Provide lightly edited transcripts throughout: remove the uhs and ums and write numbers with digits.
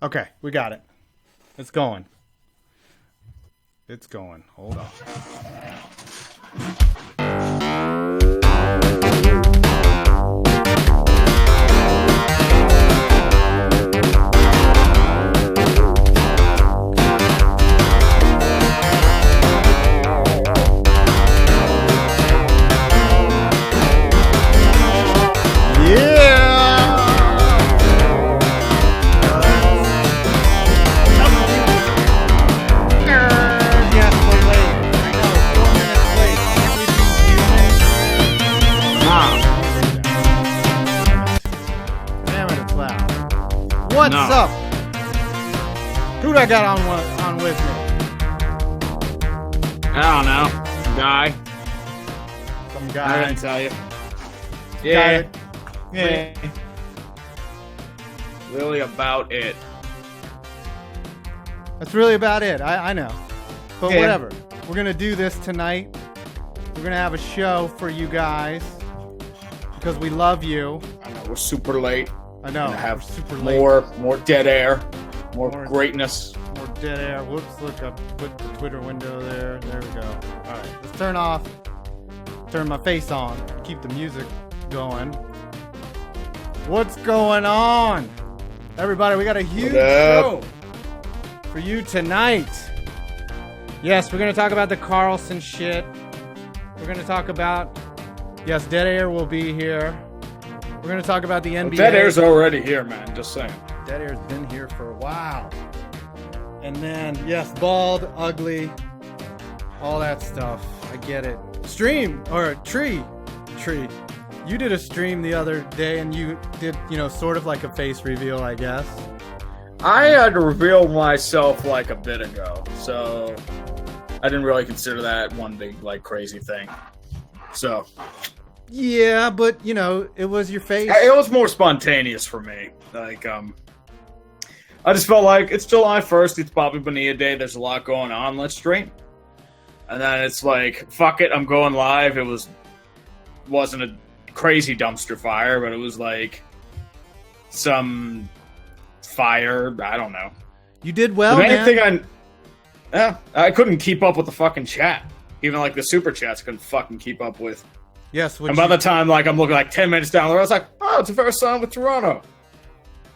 Okay, we got it. It's going. It's going. Hold on. What's up? Who'd I got on with me? I don't know. Some guy. Some guy. I didn't tell you. Yeah. Yeah. Really about it. That's really about it. I know. But Yeah. whatever. We're going to do this tonight. We're going to have a show for you guys because we love you. I know, we're super late. I know. Gonna have we're super late. more dead air. More greatness. More dead air. Whoops, look, I put the Twitter window there. There we go. All right, let's turn my face on, keep the music going. What's going on? Everybody, we got a huge show for you tonight. Yes, we're going to talk about the Carlson shit. We're going to talk about, yes, Dead Air will be here. We're going to talk about the NBA. Well, dead air's already here, man. Just saying. Dead Air's been here for a while. And then, yes, bald, ugly, all that stuff. I get it. Tree. You did a stream the other day and you did, sort of like a face reveal, I guess. I had to reveal myself like a bit ago, so I didn't really consider that one big, crazy thing. So. Yeah, but, it was your face. It was more spontaneous for me. I just felt like it's July 1st, it's Bobby Bonilla Day, there's a lot going on, let's stream. And then it's like, fuck it, I'm going live. It wasn't a crazy dumpster fire, but it was like some fire, I don't know. You did well, man. I couldn't keep up with the fucking chat. Even the super chats couldn't fucking keep up with. Yes, and by the time I'm looking 10 minutes down the road, I was like, oh, it's a first sign with Toronto.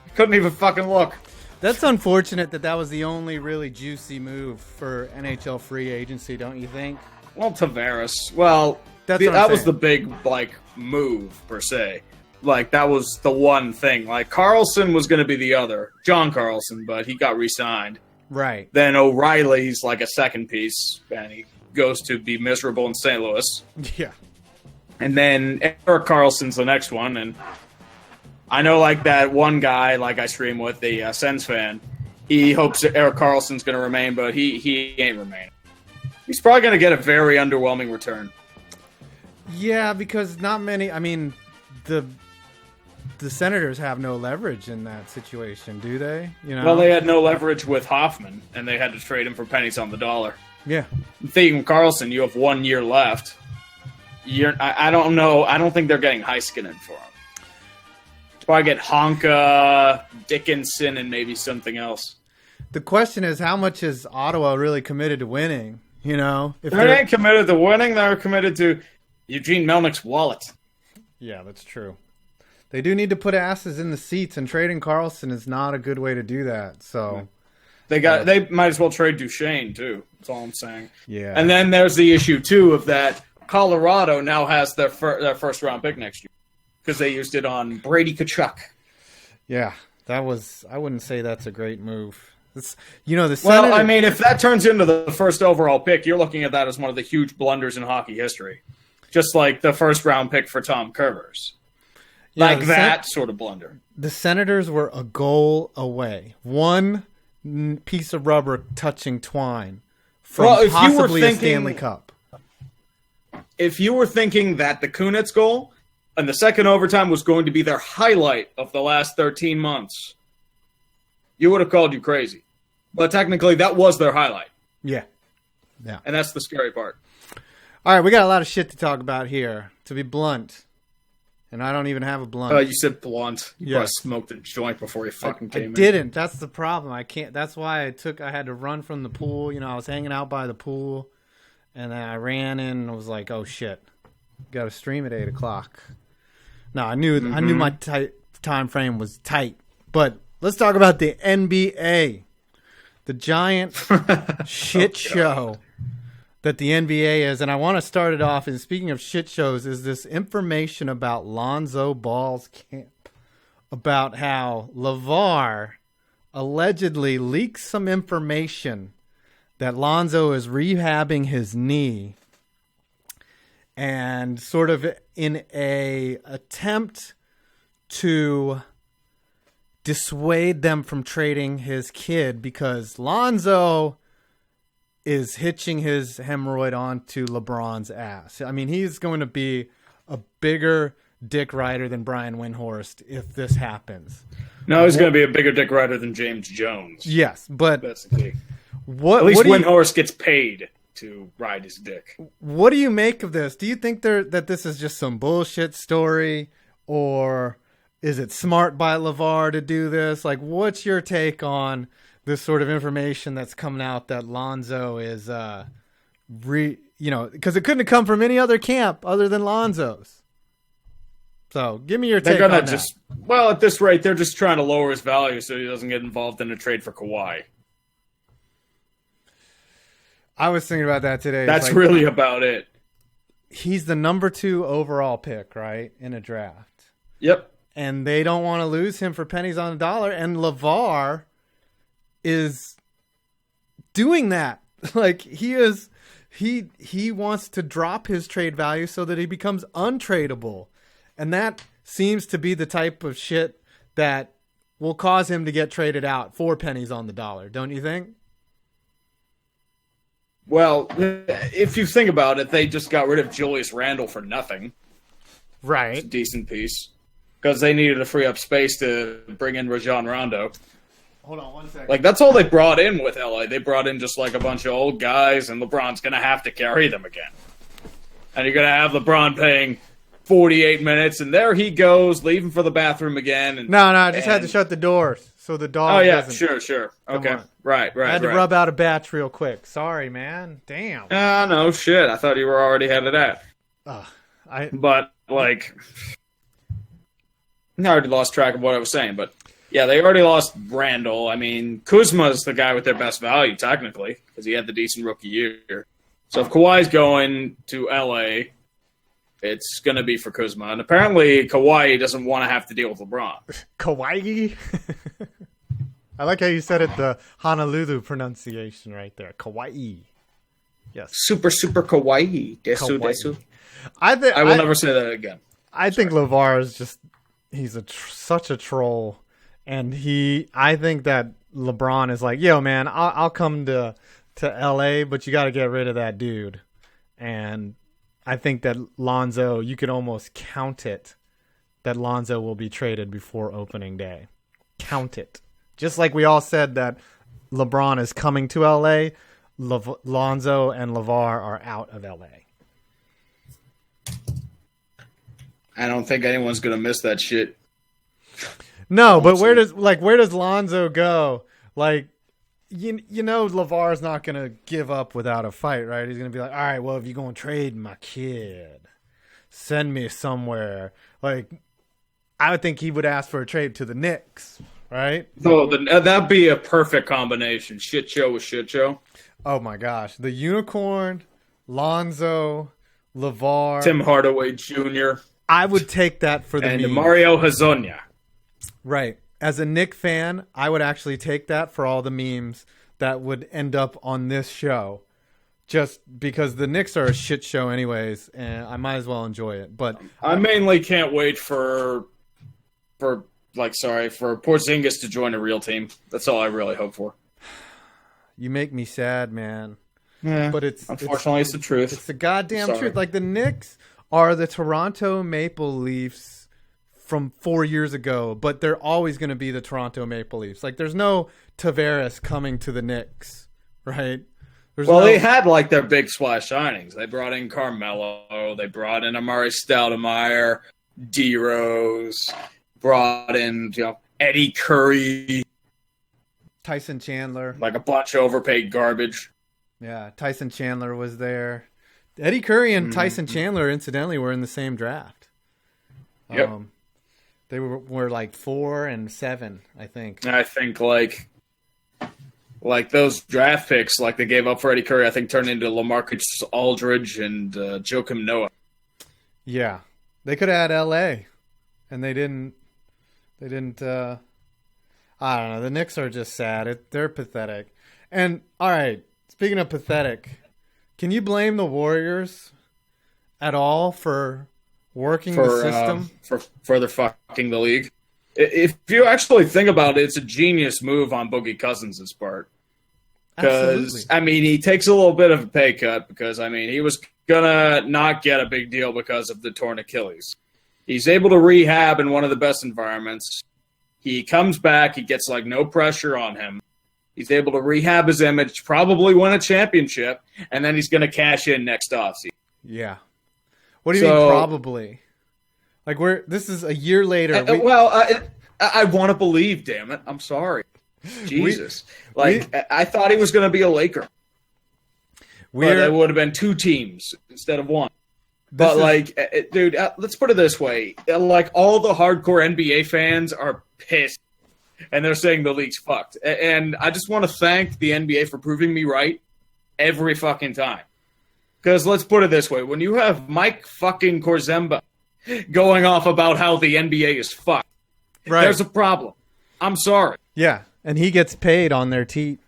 I couldn't even fucking look. That's unfortunate that was the only really juicy move for NHL free agency, don't you think? Well, Tavares. Well, that was the big move per se. That was the one thing. Carlson was going to be the other, John Carlson, but he got re-signed. Right. Then O'Reilly's a second piece, and he goes to be miserable in St. Louis. Yeah. And then Erik Karlsson's the next one, and I know that one guy I stream with, the Sens fan, he hopes that Erik Karlsson's going to remain, but he ain't remaining. He's probably going to get a very underwhelming return. Yeah, because not many. I mean, the Senators have no leverage in that situation, do they? Well, they had no leverage with Hoffman, and they had to trade him for pennies on the dollar. Yeah. Thinking Karlsson, you have 1 year left. I don't know. I don't think they're getting Heiskanen for him. Probably get Honka, Dickinson, and maybe something else. The question is, how much is Ottawa really committed to winning? If they ain't committed to winning, they're committed to Eugene Melnick's wallet. Yeah, that's true. They do need to put asses in the seats, and trading Karlsson is not a good way to do that. So they might as well trade Duchesne too. That's all I'm saying. Yeah. And then there's the issue too of that Colorado now has their first round pick next year because they used it on Brady Tkachuk. Yeah, I wouldn't say that's a great move. It's the Senators. Well, I mean, if that turns into the first overall pick, you're looking at that as one of the huge blunders in hockey history. Just like the first round pick for Tom Kurvers. Yeah, that sort of blunder. The Senators were a goal away. One piece of rubber touching twine from possibly a Stanley Cup. If you were thinking that the Kunitz goal and the second overtime was going to be their highlight of the last 13 months, you would have called you crazy. But technically, that was their highlight. Yeah. And that's the scary part. All right, we got a lot of shit to talk about here, to be blunt. and I don't even have a blunt. You said blunt. You probably smoked a joint before you fucking came in. I didn't. That's the problem. I can't. That's why I had to run from the pool. I was hanging out by the pool, and then I ran in and was like, oh shit, got to stream at 8 o'clock. No, I knew my time frame was tight. But let's talk about the NBA, the giant shit show that the NBA is. And I want to start it off. And speaking of shit shows, is this information about Lonzo Ball's camp, about how LeVar allegedly leaks some information that Lonzo is rehabbing his knee, and sort of in a attempt to dissuade them from trading his kid, because Lonzo is hitching his hemorrhoid onto LeBron's ass. I mean, he's going to be a bigger dick rider than Brian Windhorst if this happens. No, he's going to be a bigger dick rider than James Jones. Yes, but that's the key. At least Windhorst gets paid to ride his dick. What do you make of this? Do you think that this is just some bullshit story, or is it smart by LeVar to do this? Like, what's your take on this sort of information that's coming out that Lonzo is, because it couldn't have come from any other camp other than Lonzo's. So give me your take on that. Well, at this rate, they're just trying to lower his value so he doesn't get involved in a trade for Kawhi. I was thinking about that today. That's really about it. He's the number 2 overall pick, right, in a draft. Yep. And they don't want to lose him for pennies on the dollar. And LeVar is doing that. Like, he wants to drop his trade value so that he becomes untradeable. And that seems to be the type of shit that will cause him to get traded out for pennies on the dollar. Don't you think? Well, if you think about it, they just got rid of Julius Randle for nothing. Right. It's a decent piece. Because they needed to free up space to bring in Rajon Rondo. Hold on 1 second. Like, that's all they brought in with LA. They brought in just like a bunch of old guys, and LeBron's going to have to carry them again. And you're going to have LeBron paying 48 minutes, and there he goes, leaving for the bathroom again. And, I just had to shut the doors. So the dog. Oh, yeah, sure. Okay. Right. I had to rub out a batch real quick. Sorry, man. Damn. No shit. I thought you were already headed out. But, like, I already lost track of what I was saying. But, yeah, they already lost Randall. I mean, Kuzma's the guy with their best value, technically, because he had the decent rookie year. So if Kawhi's going to L.A., it's going to be for Kuzma. And apparently Kawhi doesn't want to have to deal with LeBron. Kawhi? I like how you said it, the Honolulu pronunciation right there. Kawaii. Yes. Super kawaii. Desu. I will never say that again. I think LeVar is just, he's such a troll. And I think that LeBron is like, yo, man, I'll come to LA, but you got to get rid of that dude. And I think that Lonzo, you could almost count it that Lonzo will be traded before opening day. Count it. Just like we all said that LeBron is coming to LA, Lonzo and LeVar are out of LA. I don't think anyone's going to miss that shit. No, but where does Lonzo go? Like, you know LeVar's not going to give up without a fight, right? He's going to be like, all right, well, if you're going to trade my kid, send me somewhere. Like, I would think he would ask for a trade to the Knicks, right? So that'd be a perfect combination. Shit show with shit show. Oh, my gosh. The Unicorn, Lonzo, LeVar. Tim Hardaway Jr. I would take that for the and memes. Mario Hezonja. Right. As a Knick fan, I would actually take that for all the memes that would end up on this show. Just because the Knicks are a shit show anyways, and I might as well enjoy it. But I mainly can't wait for Porzingis to join a real team. That's all I really hope for. You make me sad, man. Yeah, but unfortunately it's the truth. It's the goddamn truth. Like, the Knicks are the Toronto Maple Leafs from 4 years ago, but they're always going to be the Toronto Maple Leafs. Like, there's no Tavares coming to the Knicks, right? They had, like, their big splash signings. They brought in Carmelo. They brought in Amari Stoudemire. D Rose, brought in Eddie Curry, Tyson Chandler, like a bunch of overpaid garbage. Yeah, Tyson Chandler was there. Eddie Curry and Tyson Chandler, incidentally, were in the same draft. Yep. They were like 4 and 7, I think. I think like those draft picks, like they gave up for Eddie Curry, I think turned into LaMarcus Aldridge and Joakim Noah. Yeah, they could have had L.A. and they didn't. I don't know. The Knicks are just sad. They're pathetic. And all right, speaking of pathetic, can you blame the Warriors at all for working the system? For further fucking the league? If you actually think about it, it's a genius move on Boogie Cousins' part. Because, I mean, he takes a little bit of a pay cut because, I mean, he was going to not get a big deal because of the torn Achilles. He's able to rehab in one of the best environments. He comes back. He gets, like, no pressure on him. He's able to rehab his image, probably win a championship, and then he's going to cash in next offseason. Yeah. What do you mean probably? Like, this is a year later. I want to believe, damn it. I'm sorry. Jesus. I thought he was going to be a Laker. But it would have been 2 teams instead of 1. But, dude, let's put it this way. Like, all the hardcore NBA fans are pissed, and they're saying the league's fucked. And I just want to thank the NBA for proving me right every fucking time. Because let's put it this way. When you have Mike fucking Korzemba going off about how the NBA is fucked, there's a problem. I'm sorry. Yeah, and he gets paid on their teat.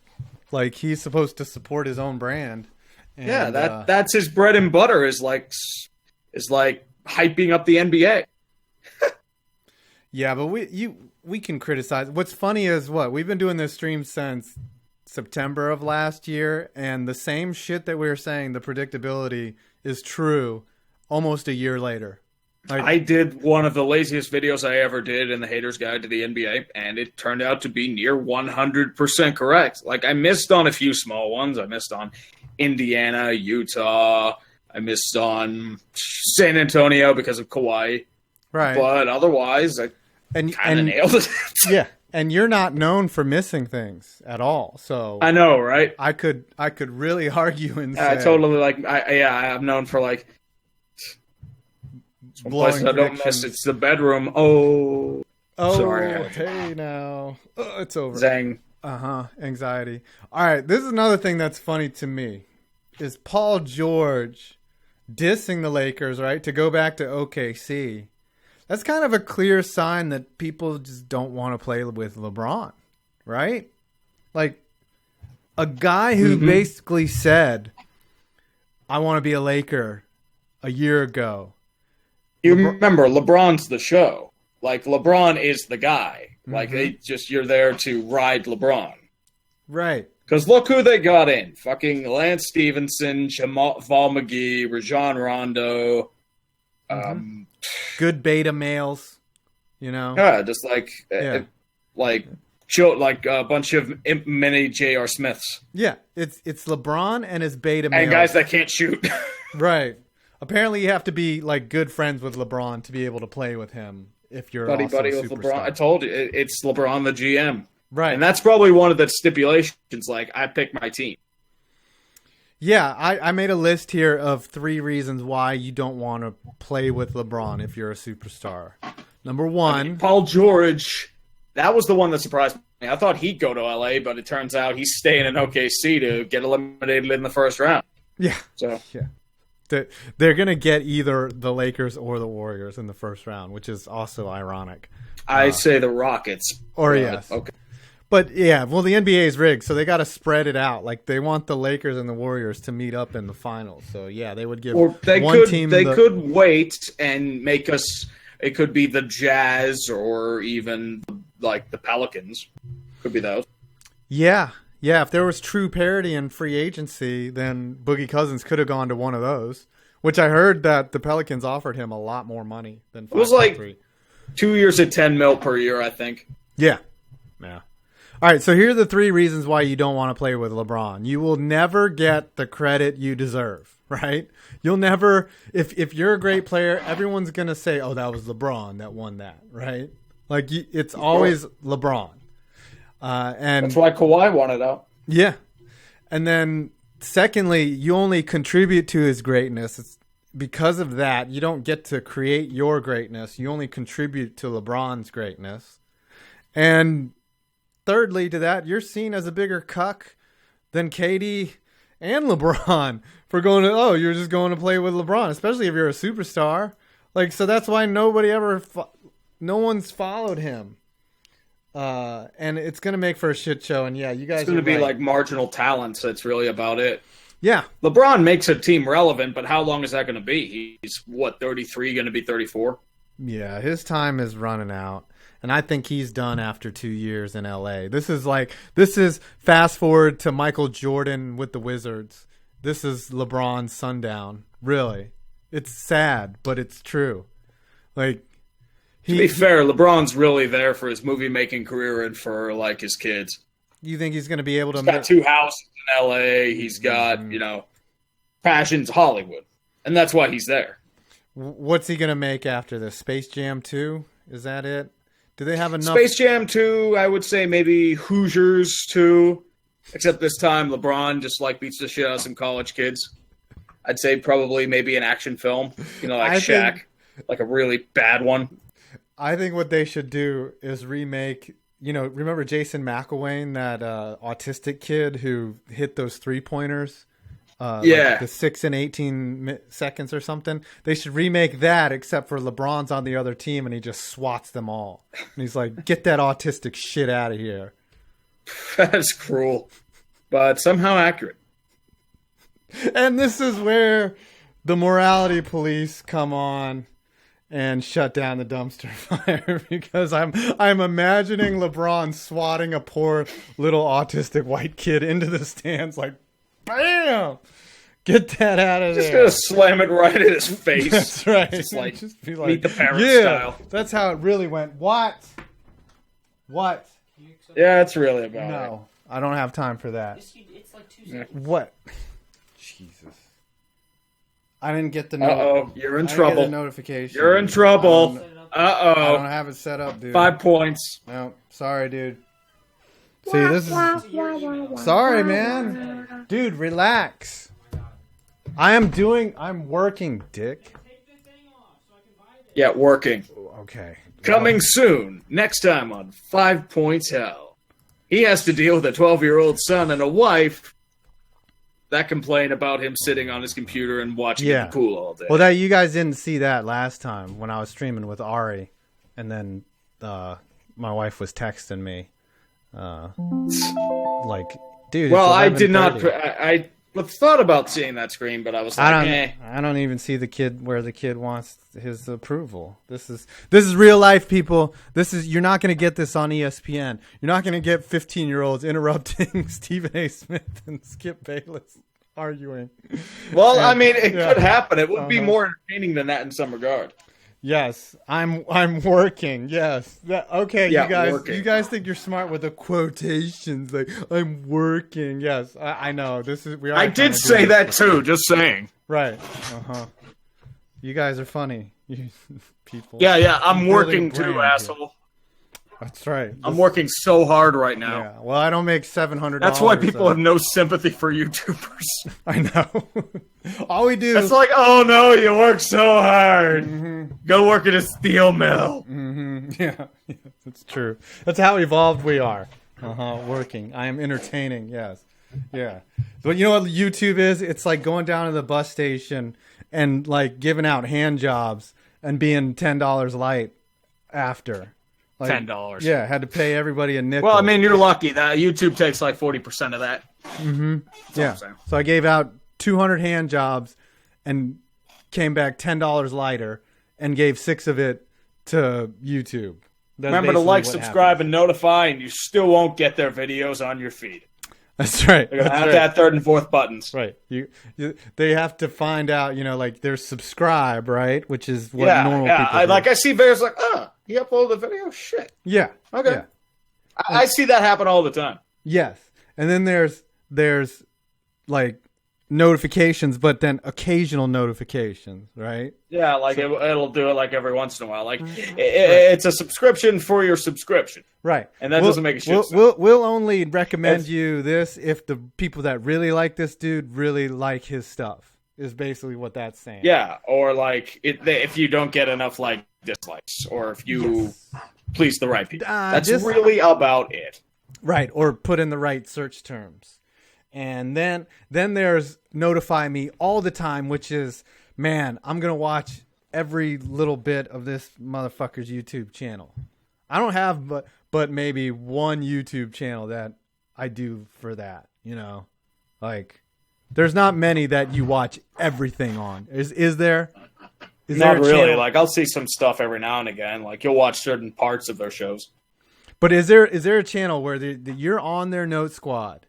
Like, he's supposed to support his own brand. And, that's his bread and butter is like hyping up the NBA. Yeah, but we can criticize. What's funny is we've been doing this stream since September of last year, and the same shit that we were saying, the predictability, is true almost a year later. I did one of the laziest videos I ever did in the Haters Guide to the NBA, and it turned out to be near 100% correct. Like, I missed on a few small ones. I missed on Indiana, Utah. I missed on San Antonio because of Kawhi. Right. But otherwise, I kind of nailed it. Yeah. And you're not known for missing things at all, so I know, right? I could really argue and say I totally I'm known for like blowing I don't miss. It's the bedroom. Oh, sorry. Hey now, it's over. Zang. Anxiety. All right, this is another thing that's funny to me is Paul George dissing the Lakers, right, to go back to OKC. That's kind of a clear sign that people just don't want to play with LeBron, right? Like, a guy who basically said, I want to be a Laker a year ago. You remember, LeBron's the show. Like, LeBron is the guy. Like, you're there to ride LeBron. Right. Because look who they got in. Fucking Lance Stevenson, Jamal McGee, Rajon Rondo, good beta males, you know. Yeah, just a bunch of mini J.R. Smiths. Yeah, it's LeBron and his beta males. And guys that can't shoot. Right. Apparently, you have to be like good friends with LeBron to be able to play with him if you're buddy with LeBron. I told you, it's LeBron the GM. Right. And that's probably one of the stipulations. Like, I pick my team. Yeah, I made a list here of 3 reasons why you don't want to play with LeBron if you're a superstar. Number 1. Paul George, that was the one that surprised me. I thought he'd go to LA, but it turns out he's staying in OKC to get eliminated in the first round. Yeah. So yeah. They're going to get either the Lakers or the Warriors in the first round, which is also ironic. I say the Rockets. Yes. Okay. But, yeah, well, the NBA is rigged, so they got to spread it out. Like, they want the Lakers and the Warriors to meet up in the finals. So, yeah, they would give team... They could wait and make us... It could be the Jazz or even, like, the Pelicans. Could be those. Yeah. Yeah, if there was true parity in free agency, then Boogie Cousins could have gone to one of those. Which I heard that the Pelicans offered him a lot more money than 5.3. It was like 2 years at $10 million per year, I think. Yeah. Yeah. All right, so here are the 3 reasons why you don't want to play with LeBron. You will never get the credit you deserve, right? You'll never, if you're a great player, everyone's going to say, oh, that was LeBron that won that, right? Like, it's always LeBron. And that's why Kawhi won it out. Yeah. And then, secondly, you only contribute to his greatness. It's because of that, you don't get to create your greatness. You only contribute to LeBron's greatness. And thirdly to that, you're seen as a bigger cuck than KD and LeBron for going to, oh, you're just going to play with LeBron, especially if you're a superstar. Like, so that's why no one's followed him. And it's going to make for a shit show. And yeah, you guys, it's going to be like marginal talents. That's really about it. Yeah. LeBron makes a team relevant, but how long is that going to be? He's, 33, going to be 34? Yeah, his time is running out. And I think he's done after 2 years in LA. This is fast forward to Michael Jordan with the Wizards. This is LeBron's sundown. Really. It's sad, but it's true. Like, to be fair, LeBron's really there for his movie-making career and for, like, his kids. You think he's going to be able to... He's got 2 houses in L.A. He's got, passions Hollywood. And that's why he's there. What's he going to make after this? Space Jam 2? Is that it? Do they have enough... Space Jam 2, I would say maybe Hoosiers 2. Except this time, LeBron just, beats the shit out of some college kids. I'd say probably maybe an action film. Like Shaq. Like a really bad one. I think what they should do is remake... remember Jason McElwain, that autistic kid who hit those 3-pointers? Yeah. The 6 and 18 seconds or something. They should remake that, except for LeBron's on the other team and he just swats them all. And he's like, get that autistic shit out of here. That's cruel, but somehow accurate. And this is where the morality police come on and shut down the dumpster fire, because I'm imagining LeBron swatting a poor little autistic white kid into the stands like, bam! Get that out of there. Just gonna slam it right in his face. That's right. Just be like, meet the parents style. That's how it really went. What? Yeah, that's really about it. No, I don't have time for that. It's like 2 seconds. What? Jesus. I didn't get the note. Uh-oh, you're in trouble. Notification. You're in trouble. I Uh-oh. don't have it set up, dude. 5 points. No, sorry, dude. See, this is... Sorry, man. Dude, relax. I'm working, dick. Yeah, working. Okay. Coming soon. Next time on 5 Points Hell. He has to deal with a 12-year-old son and a wife that complain about him sitting on his computer and watching the pool all day. Well, you guys didn't see that last time when I was streaming with Ari, and then my wife was texting me, dude. Well, I did not. I thought about seeing that screen, but I was like, I don't even see the kid where the kid wants his approval. This is real life, people. You're not going to get this on ESPN. You're not going to get 15-year-olds interrupting Stephen A. Smith and Skip Bayless arguing. Well, I mean, it could happen. It would be more entertaining than that in some regard. Yes, I'm working. Yes. Okay, Yeah, you guys think you're smart with the quotations, like I'm working. Yes, I know. I did say that too, just saying. Right. Uh-huh. You guys are funny. You people. Yeah, I'm working too, asshole. That's right. I'm working so hard right now. Yeah. Well, I don't make $700. That's why people have no sympathy for YouTubers. I know. All we do. It's like, oh no, you work so hard. Mm-hmm. Go work at a steel mill. Mm-hmm. Yeah, that's true. That's how evolved we are. Working. I am entertaining. Yes. Yeah. But you know what YouTube is? It's like going down to the bus station and like giving out hand jobs and being $10 light after. Like, $10. Yeah, had to pay everybody a nickel. Well, I mean, you're lucky that YouTube takes like 40% of that. Mm-hmm. Yeah. So I gave out 200 hand jobs and came back $10 lighter and gave 6 of it to YouTube. That's remember to like, subscribe, and notify, and you still won't get their videos on your feed. That's right. They're gonna have that 3rd and 4th buttons. Right. They have to find out, like there's subscribe, right? Which is what normal people do. I see videos like, he uploaded the video? Shit. Yeah. Okay. Yeah. I see that happen all the time. Yes. And then there's like notifications, but then occasional notifications, right? Yeah, like it'll do it like every once in a while. Like it's a subscription for your subscription. Right. And that doesn't make a shit. We'll only recommend you this if the people that really like this dude really like his stuff, is basically what that's saying. Yeah, or like if you don't get enough like dislikes, or if you please the right people. That's really about it. Right, or put in the right search terms. And then there's notify me all the time, which is, man, I'm going to watch every little bit of this motherfucker's YouTube channel. I don't have but maybe one YouTube channel that I do for that, you know? Like, there's not many that you watch everything on. Is there? Not really. Like, I'll see some stuff every now and again. Like, you'll watch certain parts of their shows. But is there a channel where you're on their note squad,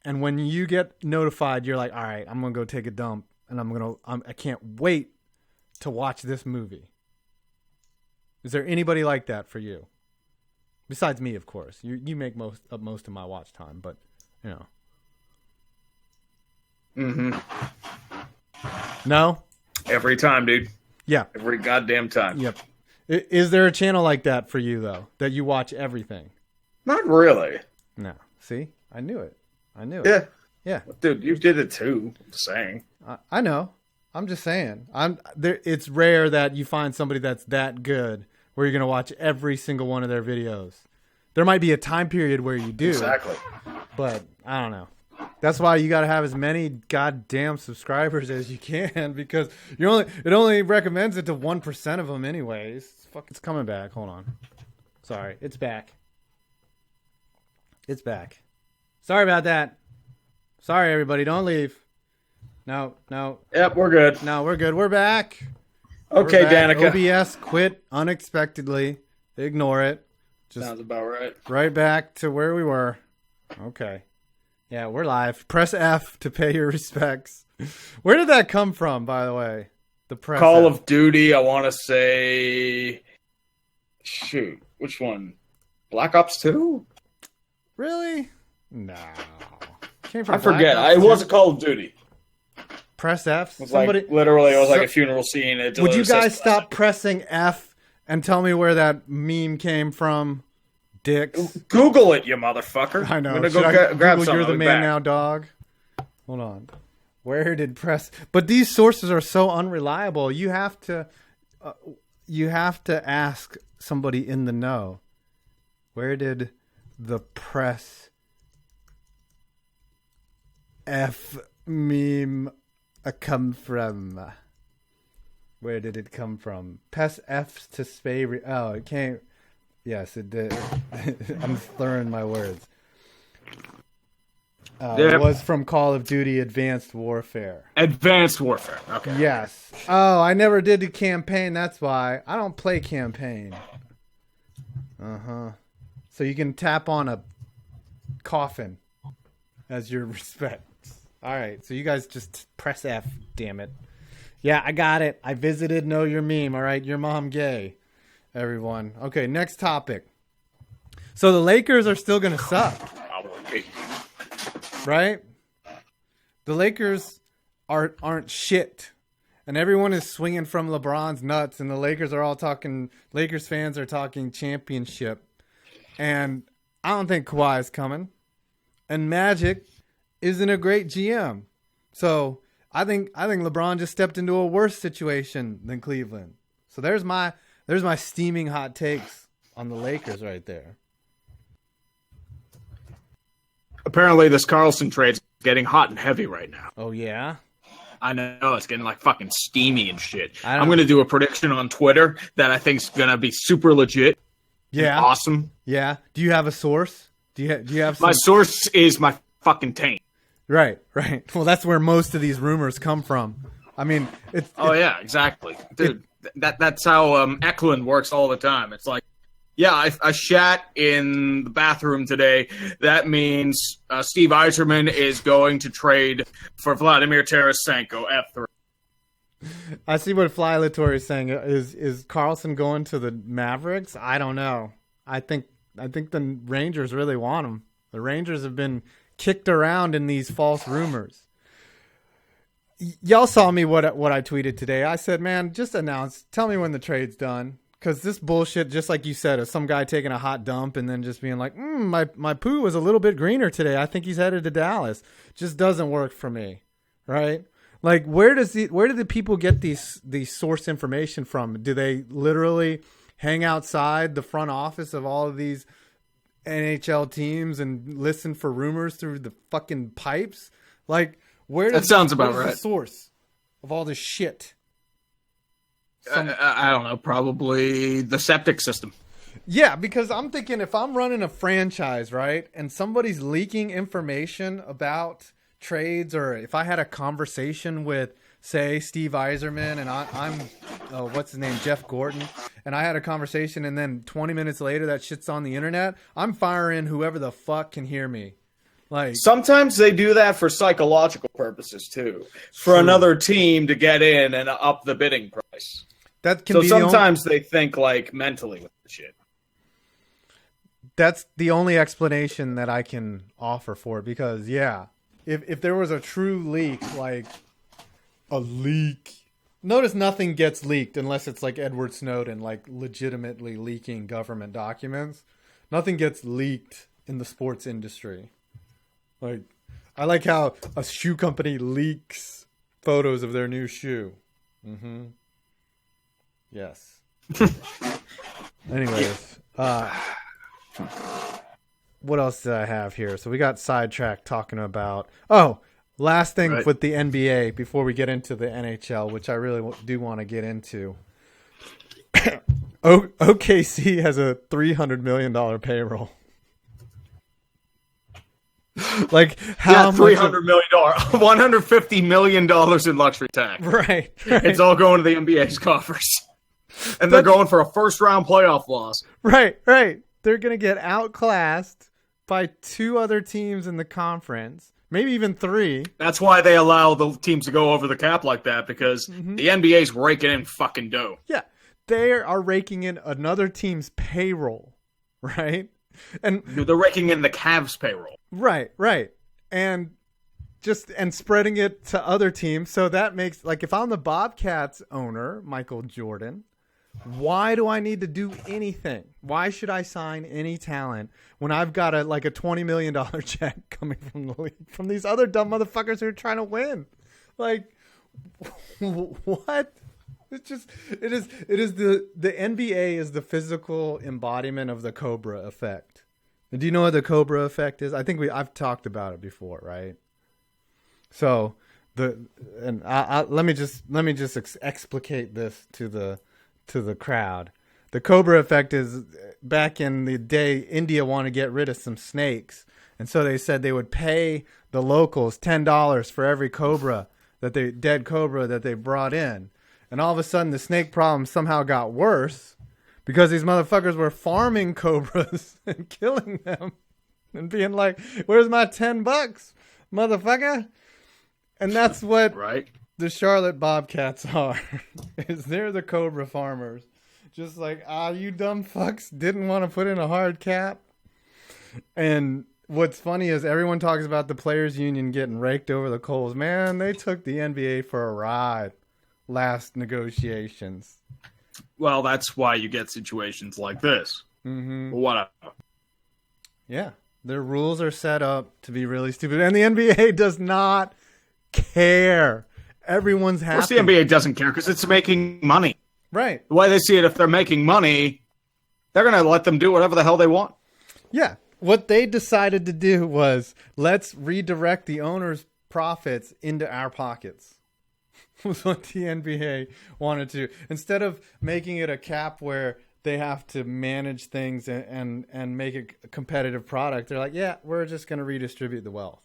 and when you get notified, you're like, all right, I'm going to go take a dump, and I can't wait to watch this movie? Is there anybody like that for you? Besides me, of course. You make most of my watch time, but, you know. Mm-hmm. No? Every time, dude. Yeah. Every goddamn time. Yep. Is there a channel like that for you, though, that you watch everything? Not really. No. See? I knew it. Yeah. Yeah. Dude, you did it too. I'm saying. I know. I'm just saying. It's rare that you find somebody that's that good where you're going to watch every single one of their videos. There might be a time period where you do. Exactly. But I don't know. That's why you got to have as many goddamn subscribers as you can, because it only recommends it to 1% of them anyways. It's coming back. Hold on. Sorry. It's back. It's back. Sorry about that. Sorry, everybody. Don't leave. No. Yep, we're good. No, we're good. We're back. Okay, we're back. Danica. OBS quit unexpectedly. Ignore it. Sounds about right. Right back to where we were. Okay. Yeah, we're live. Press F to pay your respects. Where did that come from, by the way? The press Call F. of Duty, I want to say... Shoot, which one? Black Ops 2? Really? No. Came I forget. It wasn't Call of Duty. Press F? It was like a funeral scene. Would you guys stop pressing F and tell me where that meme came from? Dicks. Google it, you motherfucker. I know. I'm gonna go grab Google some. You're the man now, dog. Hold on. Where did press? But these sources are so unreliable. You have to ask somebody in the know. Where did the press F meme come from? Where did it come from? Press F to spay. Oh, it came. Yes, it did. I'm slurring my words. It was from Call of Duty Advanced Warfare. Advanced Warfare. Okay. Yes. Oh, I never did the campaign. That's why. I don't play campaign. So you can tap on a coffin as your respect. All right. So you guys just press F. Damn it. Yeah, I got it. I visited Know Your Meme. All right. Your mom gay. Everyone. Okay, next topic. So the Lakers are still going to suck. Right? The Lakers aren't shit. And everyone is swinging from LeBron's nuts, and the Lakers fans are talking championship. And I don't think Kawhi is coming. And Magic isn't a great GM. So I think LeBron just stepped into a worse situation than Cleveland. So there's my steaming hot takes on the Lakers right there. Apparently, this Carlson trade's getting hot and heavy right now. Oh, yeah? I know. It's getting like fucking steamy and shit. I'm going to do a prediction on Twitter that I think's going to be super legit. Yeah. Awesome. Yeah. Do you have a source? Do you have some... My source is my fucking taint. Right. Well, that's where most of these rumors come from. I mean, yeah, exactly. Dude, that's how Eklund works all the time. It's like, yeah, I shat in the bathroom today. That means Steve Yzerman is going to trade for Vladimir Tarasenko, F3. I see what Fly Latour is saying. Is Carlson going to the Mavericks? I don't know. I think I think the Rangers really want him. The Rangers have been kicked around in these false rumors. Y'all saw me what I tweeted today. I said, man, just announce. Tell me when the trade's done. Because this bullshit, just like you said, of some guy taking a hot dump and then just being like, my poo was a little bit greener today. I think he's headed to Dallas. Just doesn't work for me, right? Like, where do the people get these source information from? Do they literally hang outside the front office of all of these NHL teams and listen for rumors through the fucking pipes? Like, where's the source of all this shit? I don't know, probably the septic system. Yeah, because I'm thinking if I'm running a franchise, right, and somebody's leaking information about trades, or if I had a conversation with, say, Steve Yzerman, and I'm what's his name, Jeff Gordon, and I had a conversation, and then 20 minutes later that shit's on the internet, I'm firing whoever the fuck can hear me. Like, sometimes they do that for psychological purposes too, for another team to get in and up the bidding price. That can so be sometimes they think like mentally with the shit. That's the only explanation that I can offer for it, because if there was a true leak, like a leak, notice nothing gets leaked unless it's like Edward Snowden, like legitimately leaking government documents. Nothing gets leaked in the sports industry. Like, I like how a shoe company leaks photos of their new shoe. Mm-hmm. Yes. Anyways, what else did I have here? So we got sidetracked talking about... Oh, last thing with the NBA before we get into the NHL, which I really do want to get into. OKC has a $300 million payroll. Like, how $300 million, $150 million in luxury tax. Right. It's all going to the NBA's coffers. And they're going for a first-round playoff loss. Right. They're going to get outclassed by 2 other teams in the conference, maybe even 3. That's why they allow the teams to go over the cap like that, because the NBA's raking in fucking dough. Yeah, they are raking in another team's payroll, right? And they're raking in the Cavs' payroll. Right. And spreading it to other teams. So that makes, like, if I'm the Bobcats owner, Michael Jordan, why do I need to do anything? Why should I sign any talent when I've got a $20 million check coming from the league, from these other dumb motherfuckers who are trying to win? Like, what? It is the NBA is the physical embodiment of the Cobra effect. Do you know what the Cobra effect is? I think I've talked about it before, right? So let me just explicate this to the crowd. The Cobra effect is, back in the day, India wanted to get rid of some snakes, and so they said they would pay the locals $10 for every dead cobra that they brought in. And all of a sudden, the snake problem somehow got worse because these motherfuckers were farming cobras and killing them and being like, "Where's my $10, motherfucker?" And that's what the Charlotte Bobcats are. Is they're the cobra farmers. Just like, you dumb fucks didn't want to put in a hard cap. And what's funny is everyone talks about the players union getting raked over the coals. Man, they took the NBA for a ride last negotiations. Well, that's why you get situations like this. Mm-hmm. Whatever. Yeah, their rules are set up to be really stupid, and the NBA does not care. Everyone's happy. Of course, the NBA doesn't care because it's making money. Right. The way they see it, if they're making money, they're going to let them do whatever the hell they want. Yeah. What they decided to do was, let's redirect the owners' profits into our pockets. Was what the NBA wanted to do. Instead of making it a cap where they have to manage things and make a competitive product, they're like, yeah, we're just going to redistribute the wealth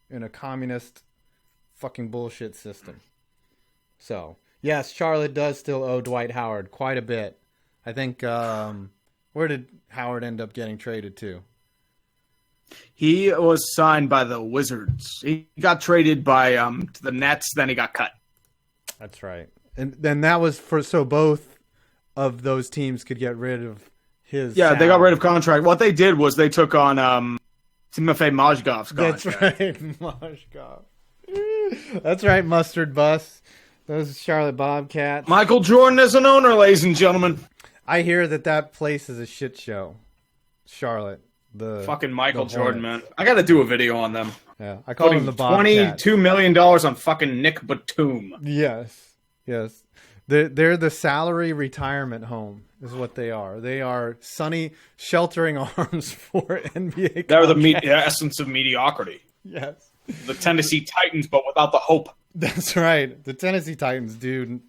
in a communist fucking bullshit system. So, yes, Charlotte does still owe Dwight Howard quite a bit. I think, where did Howard end up getting traded to? He was signed by the Wizards. He got traded by the Nets, then he got cut. That's right. And then that was so both of those teams could get rid of his. Yeah, they got salary. rid of contract. What they did was they took on Timofey Mozgov's That's contract. right, Mozgov. That's right, Mustard Bus. Those Charlotte Bobcats. Michael Jordan is an owner, ladies and gentlemen. I hear that place is a shit show. Charlotte. The Fucking Michael the Jordan, Hornets. man. I got to do a video on them. Yeah, I call them Putting the Bobcats. $22 million on fucking Nick Batum. Yes. They're the salary retirement home is what they are. They are sunny sheltering arms for NBA. They're the essence of mediocrity. Yes. The Tennessee Titans, but without the hope. That's right. The Tennessee Titans, dude.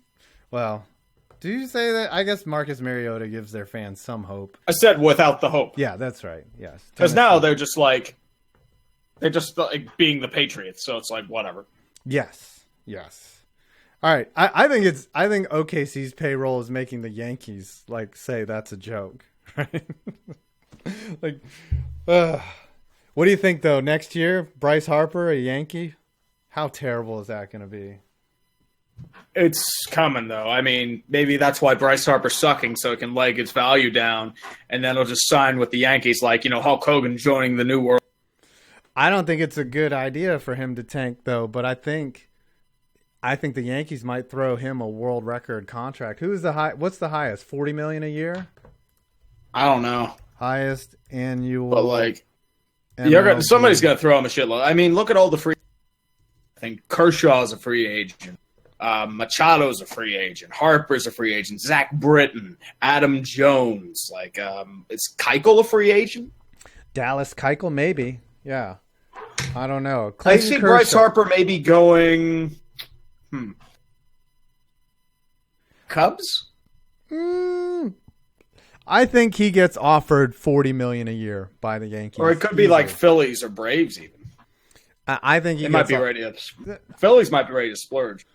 Well, do you say that? I guess Marcus Mariota gives their fans some hope. I said without the hope. Yeah, that's right. Yes. Because now they're just like being the Patriots, so it's like whatever. Yes. All right. I think OKC's payroll is making the Yankees like say that's a joke. Right? Like what do you think though? Next year, Bryce Harper, a Yankee? How terrible is that going to be? It's coming though. I mean, maybe that's why Bryce Harper's sucking, so it can leg its value down, and then he'll just sign with the Yankees, like Hulk Hogan joining the New World. I don't think it's a good idea for him to tank though, but I think the Yankees might throw him a world record contract. Who's the high? What's the highest? $40 million a year? I don't know, Highest annual. but like, MLB. somebody's got to throw him a shitload. I mean, look at all the free. I think Kershaw's a free agent. Machado's a free agent. Harper's a free agent. Zach Britton, Adam Jones. Like, is Keuchel a free agent? Dallas Keuchel, maybe. Yeah, I don't know. I Clayton see Kershaw. Bryce Harper maybe going. Cubs. I think he gets offered $40 million a year by the Yankees, Or it could be like Phillies or Braves even. I think They might be ready to. Phillies might be ready to splurge.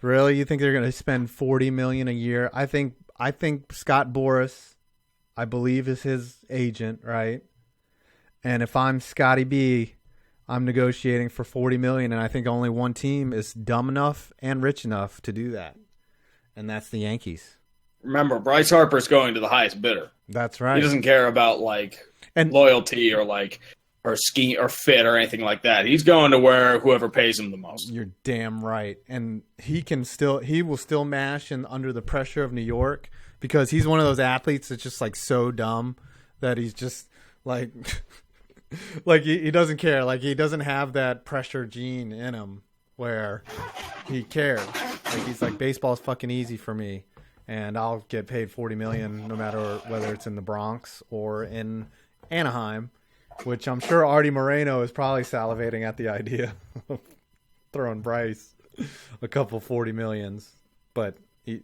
Really, you think they're going to spend $40 million a year? I think Scott Boras, I believe, is his agent, right? And if I'm Scotty B, I'm negotiating for $40 million, and I think only one team is dumb enough and rich enough to do that, and that's the Yankees. Remember, Bryce Harper's going to the highest bidder. That's right. He doesn't care about loyalty or ski or fit or anything like that. He's going to where whoever pays him the most. You're damn right. And he will still mash under the pressure of New York because he's one of those athletes that's just like so dumb that he's just like like he doesn't care. Like he doesn't have that pressure gene in him where he cares. Like he's like, baseball's fucking easy for me and I'll get paid $40 million no matter whether it's in the Bronx or in Anaheim. Which I'm sure Artie Moreno is probably salivating at the idea of throwing Bryce a couple $40 millions, but he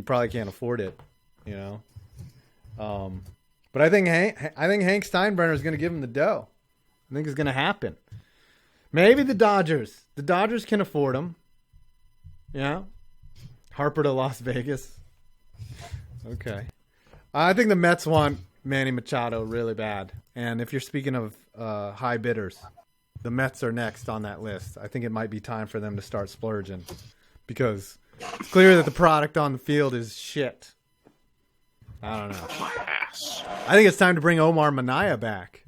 probably can't afford it, But I think Hank Steinbrenner is going to give him the dough. I think it's going to happen. Maybe the Dodgers. The Dodgers can afford him. Yeah, Harper to Las Vegas. Okay, I think the Mets want Manny Machado really bad. And if you're speaking of high bidders, the Mets are next on that list. I think it might be time for them to start splurging because it's clear that the product on the field is shit. I don't know. I think it's time to bring Omar Minaya back.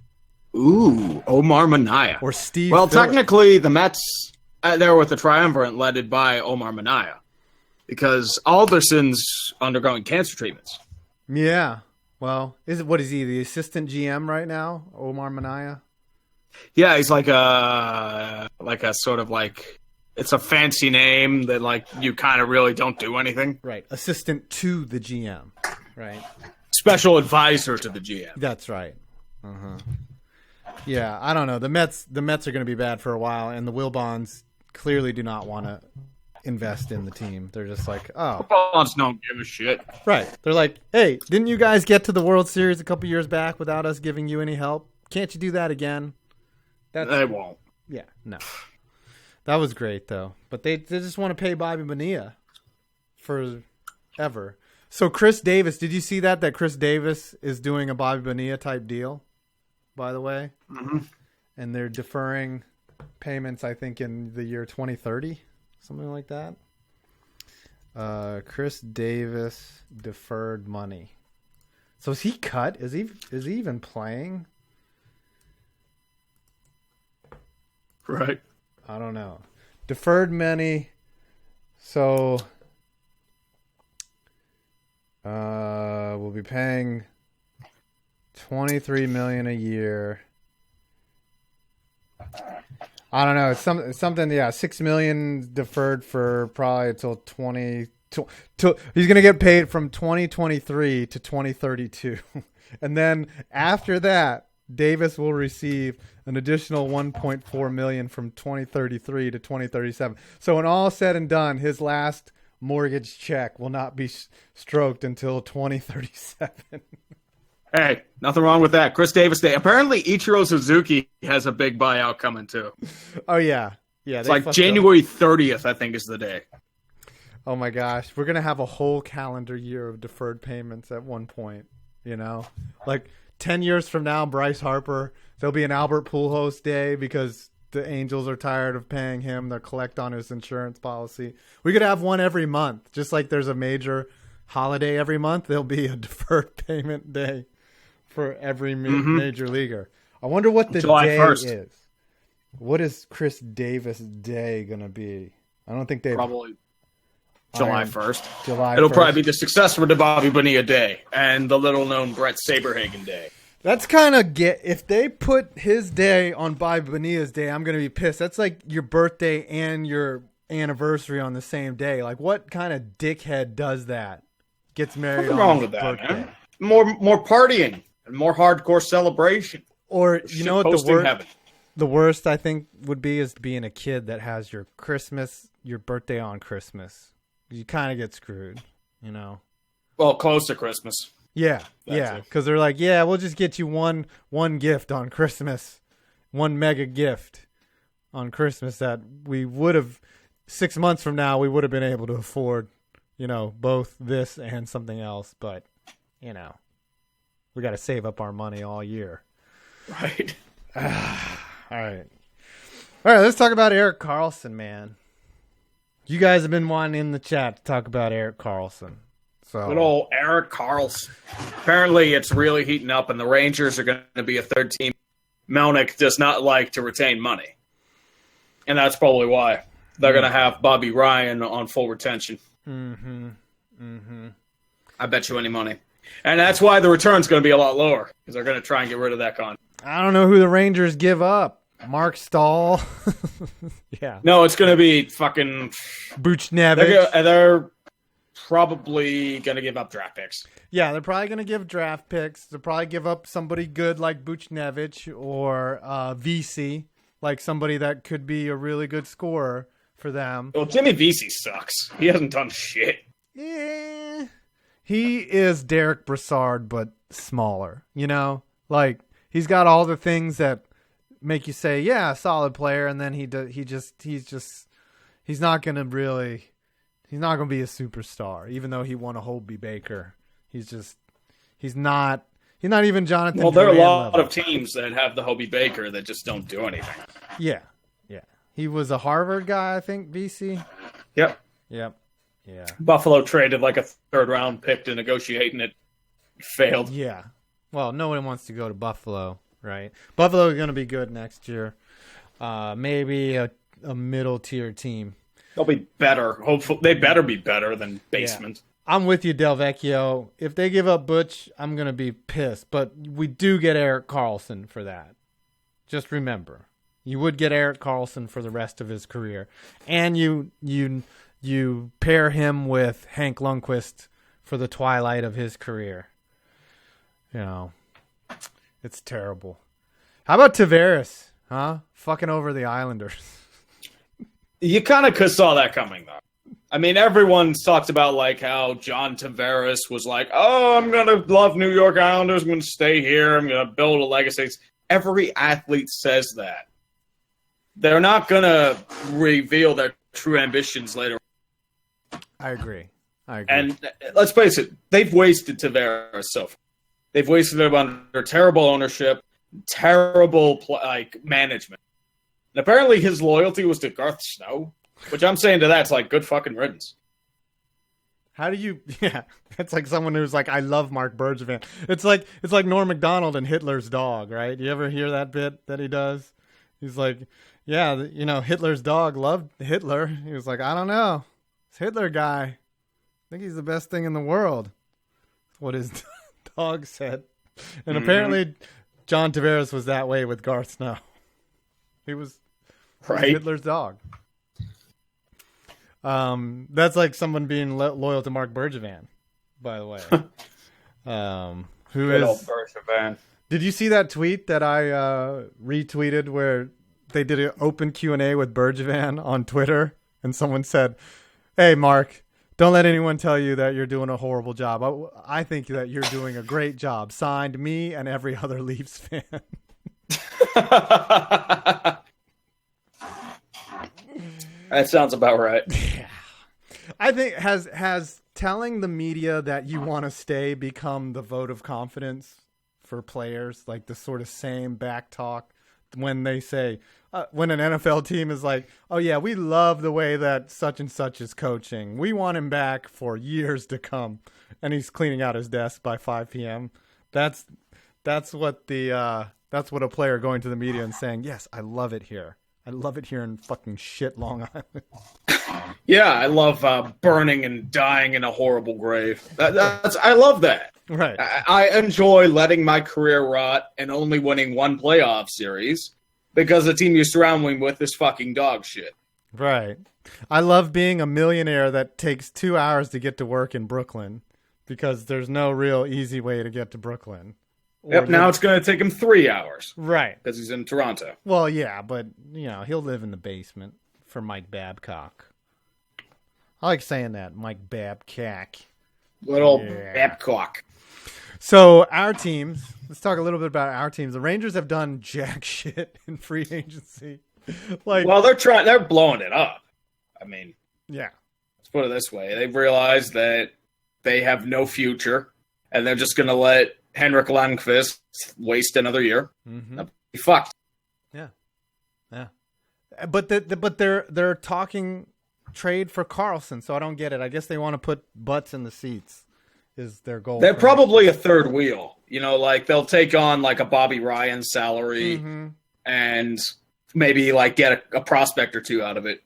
Ooh, Omar Minaya. Or Steve Well, Phillips. technically, the Mets, they're with the triumvirate led by Omar Minaya because Alderson's undergoing cancer treatments. Yeah. Well, what is he, the assistant GM right now, Omar Minaya? Yeah, he's like a sort of like, it's a fancy name that like you kind of really don't do anything. Right, assistant to the GM, right? Special advisor to the GM. That's right. Yeah, I don't know. The Mets are going to be bad for a while, and the Wilbons clearly do not want to invest in the team. They're just like, oh, Wilbons don't give a shit. Right. They're like, hey, didn't you guys get to the World Series a couple years back without us giving you any help? Can't you do that again? They won't. Yeah, no. That was great, though. But they just want to pay Bobby Bonilla forever. So Chris Davis, did you see that Chris Davis is doing a Bobby Bonilla type deal, by the way? Mm-hmm. And they're deferring payments, I think, in the year 2030, something like that. Chris Davis deferred money. So is he cut? Is he even playing? Right. I don't know. Deferred money. So we'll be paying $23 million a year. I don't know. It's something. Yeah, $6 million deferred for probably until 20. He's gonna get paid from 2023 to 2032, and then after that, Davis will receive an additional 1.4 million from 2033 to 2037. So when all said and done, his last mortgage check will not be stroked until 2037. Hey, nothing wrong with that. Chris Davis Day. Apparently, Ichiro Suzuki has a big buyout coming too. Oh yeah, It's like January 30th, I think, is the day. Oh my gosh, we're gonna have a whole calendar year of deferred payments at one point. You know, like 10 years from now, Bryce Harper, there'll be an Albert Pujols Day because the Angels are tired of paying him. They'll collect on his insurance policy. We could have one every month, just like there's a major holiday every month. There'll be a deferred payment day for every major leaguer. I wonder what the July day 1st. is. What is Chris Davis Day going to be? I don't think they Probably July 1st. July It'll 1st. probably be the successor to Bobby Bonilla Day and the little-known Brett Saberhagen Day. That's kind of if they put his day on Bobby Bonilla's day, I'm going to be pissed. That's like your birthday and your anniversary on the same day. Like, what kind of dickhead does that? Gets married Nothing on wrong his with that, birthday. man. More partying and more hardcore celebration. Or you know what Posting heaven. the worst I think would be is being a kid that has your birthday on Christmas. You kind of get screwed, you know. Well, close to Christmas. Yeah, That's it. because they're like, yeah, we'll just get you one gift on Christmas, one mega gift on Christmas that we would have 6 months from now we would have been able to afford, you know, both this and something else, but you know, we got to save up our money all year. Right. All right. Let's talk about Eric Carlson, man. You guys have been wanting in the chat to talk about Eric Carlson. So Good old Eric Carlson. Apparently, it's really heating up, and the Rangers are going to be a third team. Melnick does not like to retain money. And that's probably why they're going to have Bobby Ryan on full retention. I bet you any money. And that's why the return's going to be a lot lower, because they're going to try and get rid of that con. I don't know who the Rangers give up. Mark Stahl. Yeah. No, it's going to be fucking... Buchnevich. They're probably going to give up draft picks. Yeah, they're probably going to give draft picks. They'll probably give up somebody good like Buchnevich or VC, like somebody that could be a really good scorer for them. Well, Jimmy Vesey sucks. He hasn't done shit. Yeah. He is Derek Brassard, but smaller, you know? Like, he's got all the things that make you say, yeah, solid player, and then he's not going to be a superstar, even though he won a Hobie Baker. He's not even Jonathan. Well, there are a Duran lot level. of teams that have the Hobie Baker that just don't do anything. Yeah. He was a Harvard guy, I think, VC. Yep. Yeah. Buffalo traded like a third-round pick to negotiate, and it failed. Yeah. Well, no one wants to go to Buffalo, right? Buffalo is going to be good next year. Maybe a middle-tier team. They'll be better. Hopefully, they better be better than basement. Yeah. I'm with you, Del Vecchio. If they give up Butch, I'm going to be pissed. But we do get Eric Carlson for that. Just remember, you would get Eric Carlson for the rest of his career. And you pair him with Hank Lundqvist for the twilight of his career. You know, it's terrible. How about Tavares? Huh? Fucking over the Islanders. You kind of saw that coming, though. I mean, everyone's talked about like how John Tavares was like, oh, I'm going to love New York Islanders. I'm going to stay here. I'm going to build a legacy. Every athlete says that. They're not going to reveal their true ambitions later. I agree. And let's face it, they've wasted Tavares so far. They've wasted him under terrible ownership, terrible management. And apparently his loyalty was to Garth Snow, which I'm saying to that's like good fucking riddance. How do you? Yeah, that's like someone who's like, I love Mark Bergevin. It's like Norm Macdonald and Hitler's dog, right? You ever hear that bit that he does? He's like, yeah, Hitler's dog loved Hitler. He was like, I don't know, this Hitler guy, I think he's the best thing in the world. That's what his dog said. And apparently, John Tavares was that way with Garth Snow. He was Hitler's dog. That's like someone being loyal to Mark Bergevin, by the way. Who Good is? old Bergevin. Did you see that tweet that I retweeted where they did an open Q&A with Bergevin on Twitter, and someone said, "Hey, Mark, don't let anyone tell you that you're doing a horrible job. I think that you're doing a great job." Signed, me and every other Leafs fan. That sounds about right. Yeah. I think has telling the media that you want to stay become the vote of confidence for players, like the sort of same back talk when they say, when an NFL team is like, oh yeah, we love the way that such and such is coaching. We want him back for years to come. And he's cleaning out his desk by 5 p.m. That's what a player going to the media and saying, yes, I love it here. I love it here in fucking shit Long Island. Yeah, I love burning and dying in a horrible grave. I love that. Right. I enjoy letting my career rot and only winning one playoff series because the team you surround me with is fucking dog shit. Right. I love being a millionaire that takes 2 hours to get to work in Brooklyn because there's no real easy way to get to Brooklyn. Yep, now it's going to take him 3 hours. Right. Because he's in Toronto. Well, yeah, but, he'll live in the basement for Mike Babcock. I like saying that, Mike Babcock. Little Babcock. So, our teams, let's talk a little bit about our teams. The Rangers have done jack shit in free agency. Well, they're blowing it up. I mean, yeah. Let's put it this way. They've realized that they have no future, and they're just going to let Henrik Lundqvist waste another year. Mm-hmm. Be fucked. Yeah. But they're talking trade for Carlson, so I don't get it. I guess they want to put butts in the seats. Is their goal? They're probably a third wheel. Like they'll take on like a Bobby Ryan salary and maybe like get a prospect or two out of it.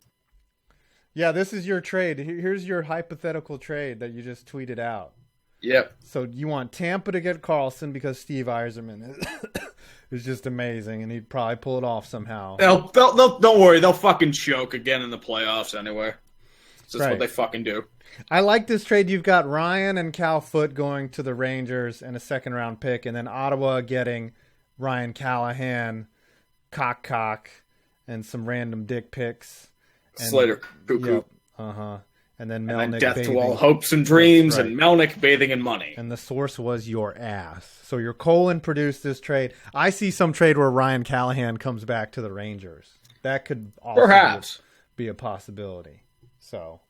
Yeah, this is your trade. Here's your hypothetical trade that you just tweeted out. Yep. So you want Tampa to get Carlson because Steve Yzerman is just amazing, and he'd probably pull it off somehow. They'll don't worry. They'll fucking choke again in the playoffs anyway. That's right. What they fucking do. I like this trade. You've got Ryan and Cal Foote going to the Rangers and a second-round pick, and then Ottawa getting Ryan Callahan, cock, and some random dick picks. Slater cuckoo. Yep, And then Melnick and death bathing. To all hopes and dreams, right. And Melnick bathing in money. And the source was your ass. So your colon produced this trade. I see some trade where Ryan Callahan comes back to the Rangers. That could also perhaps be a possibility. So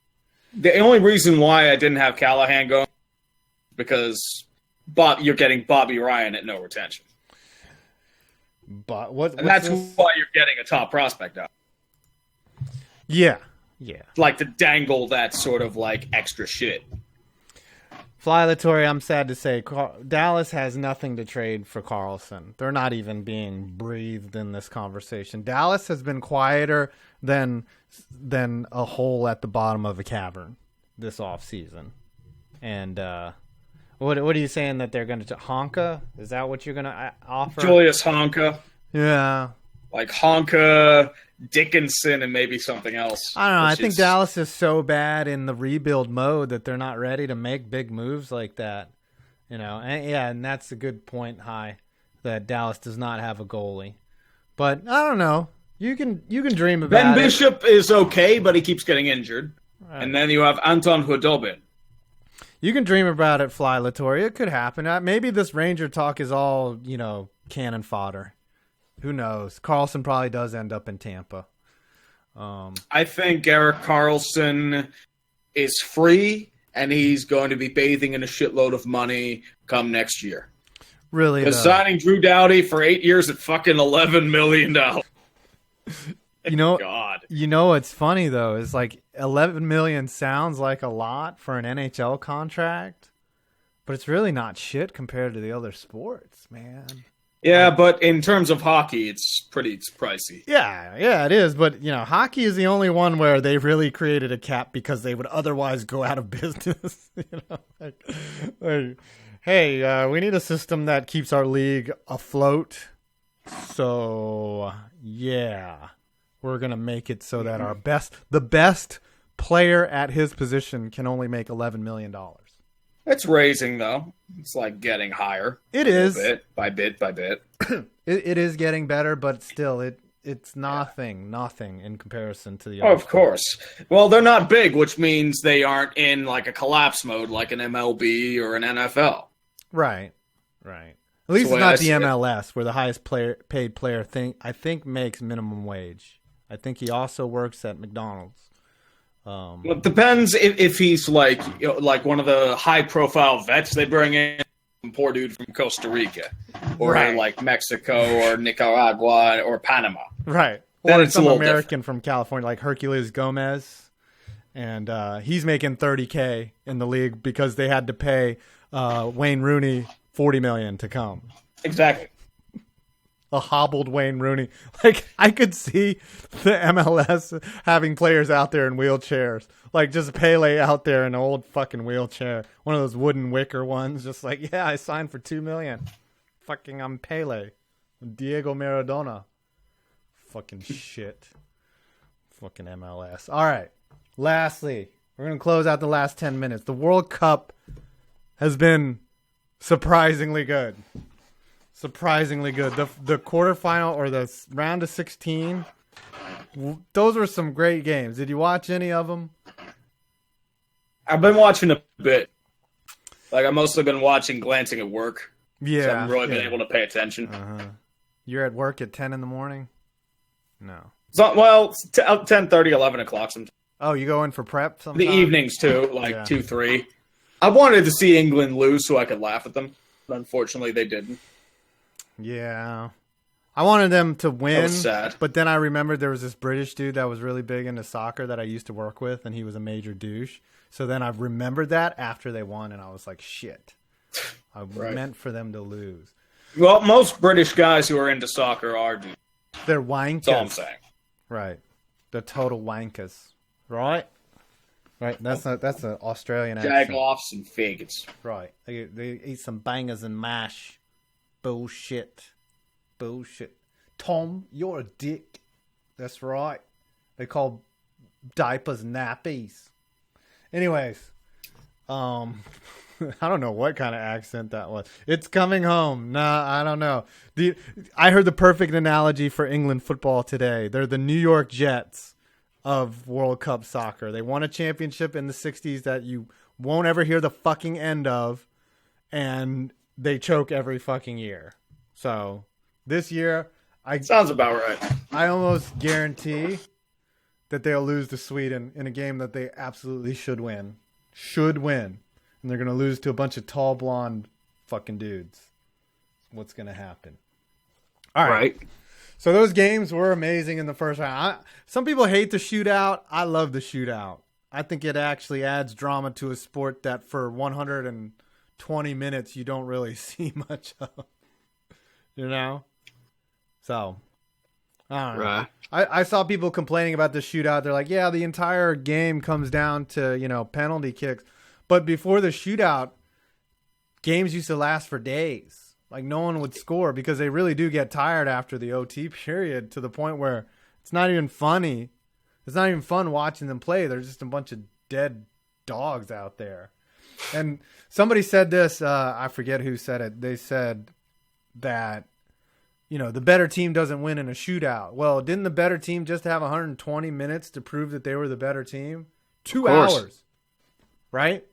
the only reason why I didn't have Callahan go because you're getting Bobby Ryan at no retention. But that's why you're getting a top prospect out. Yeah. Like to dangle that sort of like extra shit. Fly Latore, I'm sad to say, Dallas has nothing to trade for Carlson. They're not even being breathed in this conversation. Dallas has been quieter than a hole at the bottom of a cavern this offseason. And what are you saying that they're going to Honka? Is that what you're going to offer? Julius Honka. Yeah. Like Honka, Dickinson, and maybe something else. I don't know. I think Dallas is so bad in the rebuild mode that they're not ready to make big moves like that. And that's a good point, that Dallas does not have a goalie. But I don't know. You can dream about it. Ben Bishop is okay, but he keeps getting injured. Right. And then you have Anton Khudobin. You can dream about it, Fly Latore. It could happen. Maybe this Ranger talk is all, cannon fodder. Who knows? Carlson probably does end up in Tampa. I think Erik Karlsson is free, and he's going to be bathing in a shitload of money come next year. Really? Because signing Drew Doughty for 8 years at fucking $11 million. God. You know what's funny though is like 11 million sounds like a lot for an NHL contract, but it's really not shit compared to the other sports, man. Yeah, but in terms of hockey, it's pricey. Yeah, it is. But, hockey is the only one where they really created a cap because they would otherwise go out of business. Hey, we need a system that keeps our league afloat. So, yeah, we're going to make it so that the best player at his position can only make $11 million. It's raising, though. It's like getting higher. It is. Bit by bit by bit. It is getting better, but still, it's nothing in comparison to the other. Oh, of course. Well, they're not big, which means they aren't in like a collapse mode like an MLB or an NFL. Right. At least it's not the MLS, where the highest paid player I think makes minimum wage. I think he also works at McDonald's. Well, it depends if he's like one of the high-profile vets they bring in, some poor dude from Costa Rica, or like Mexico or Nicaragua or Panama. Right. Then Or it's some a little American different. from California, like Hercules Gomez, and he's making $30K in the league because they had to pay Wayne Rooney $40 million to come. Exactly. A hobbled Wayne Rooney. Like, I could see the MLS having players out there in wheelchairs. Like, just Pele out there in an old fucking wheelchair. One of those wooden wicker ones. Just like, yeah, I signed for $2 million. Fucking, I'm Pele. Diego Maradona. Fucking shit. Fucking MLS. All right. Lastly, we're going to close out the last 10 minutes. The World Cup has been surprisingly good. Surprisingly good. The quarterfinal or the round of 16, those were some great games. Did you watch any of them? I've been watching a bit. Like, I've mostly been glancing at work. Yeah. So I haven't really been able to pay attention. Uh-huh. You're at work at 10 in the morning? No. So, well, 10:30, 11 o'clock sometimes. Oh, you go in for prep sometimes? The evenings, too, like 2, 3. I wanted to see England lose so I could laugh at them. But unfortunately, they didn't. Yeah. I wanted them to win. That was sad. But then I remembered there was this British dude that was really big into soccer that I used to work with, and he was a major douche. So then I remembered that after they won, and I was like, shit. I meant for them to lose. Well, most British guys who are into soccer are dudes. They're wankers. That's all I'm saying. Right. They're total wankers. Right? Right. That's an Australian accent. Jagoffs and faggots. Right. They eat some bangers and mash. Bullshit. Tom, you're a dick. That's right. They call diapers nappies. Anyways, I don't know what kind of accent that was. It's coming home. Nah, I don't know. I heard the perfect analogy for England football today. They're the New York Jets of World Cup soccer. They won a championship in the 60s that you won't ever hear the fucking end of, and they choke every fucking year. So this year, sounds about right. I almost guarantee that they'll lose to Sweden in a game that they absolutely should win. And they're going to lose to a bunch of tall, blonde fucking dudes. What's going to happen? All right. So those games were amazing in the first round. Some people hate the shootout. I love the shootout. I think it actually adds drama to a sport that for 120 minutes you don't really see much of. You know? So, I don't know. Right. I saw people complaining about the shootout. They're like, yeah, the entire game comes down to, penalty kicks. But before the shootout, games used to last for days. Like, no one would score because they really do get tired after the OT period to the point where it's not even funny. It's not even fun watching them play. They're just a bunch of dead dogs out there. And somebody said this, I forget who said it. They said that, the better team doesn't win in a shootout. Well, didn't the better team just have 120 minutes to prove that they were the better team? 2 hours. Right?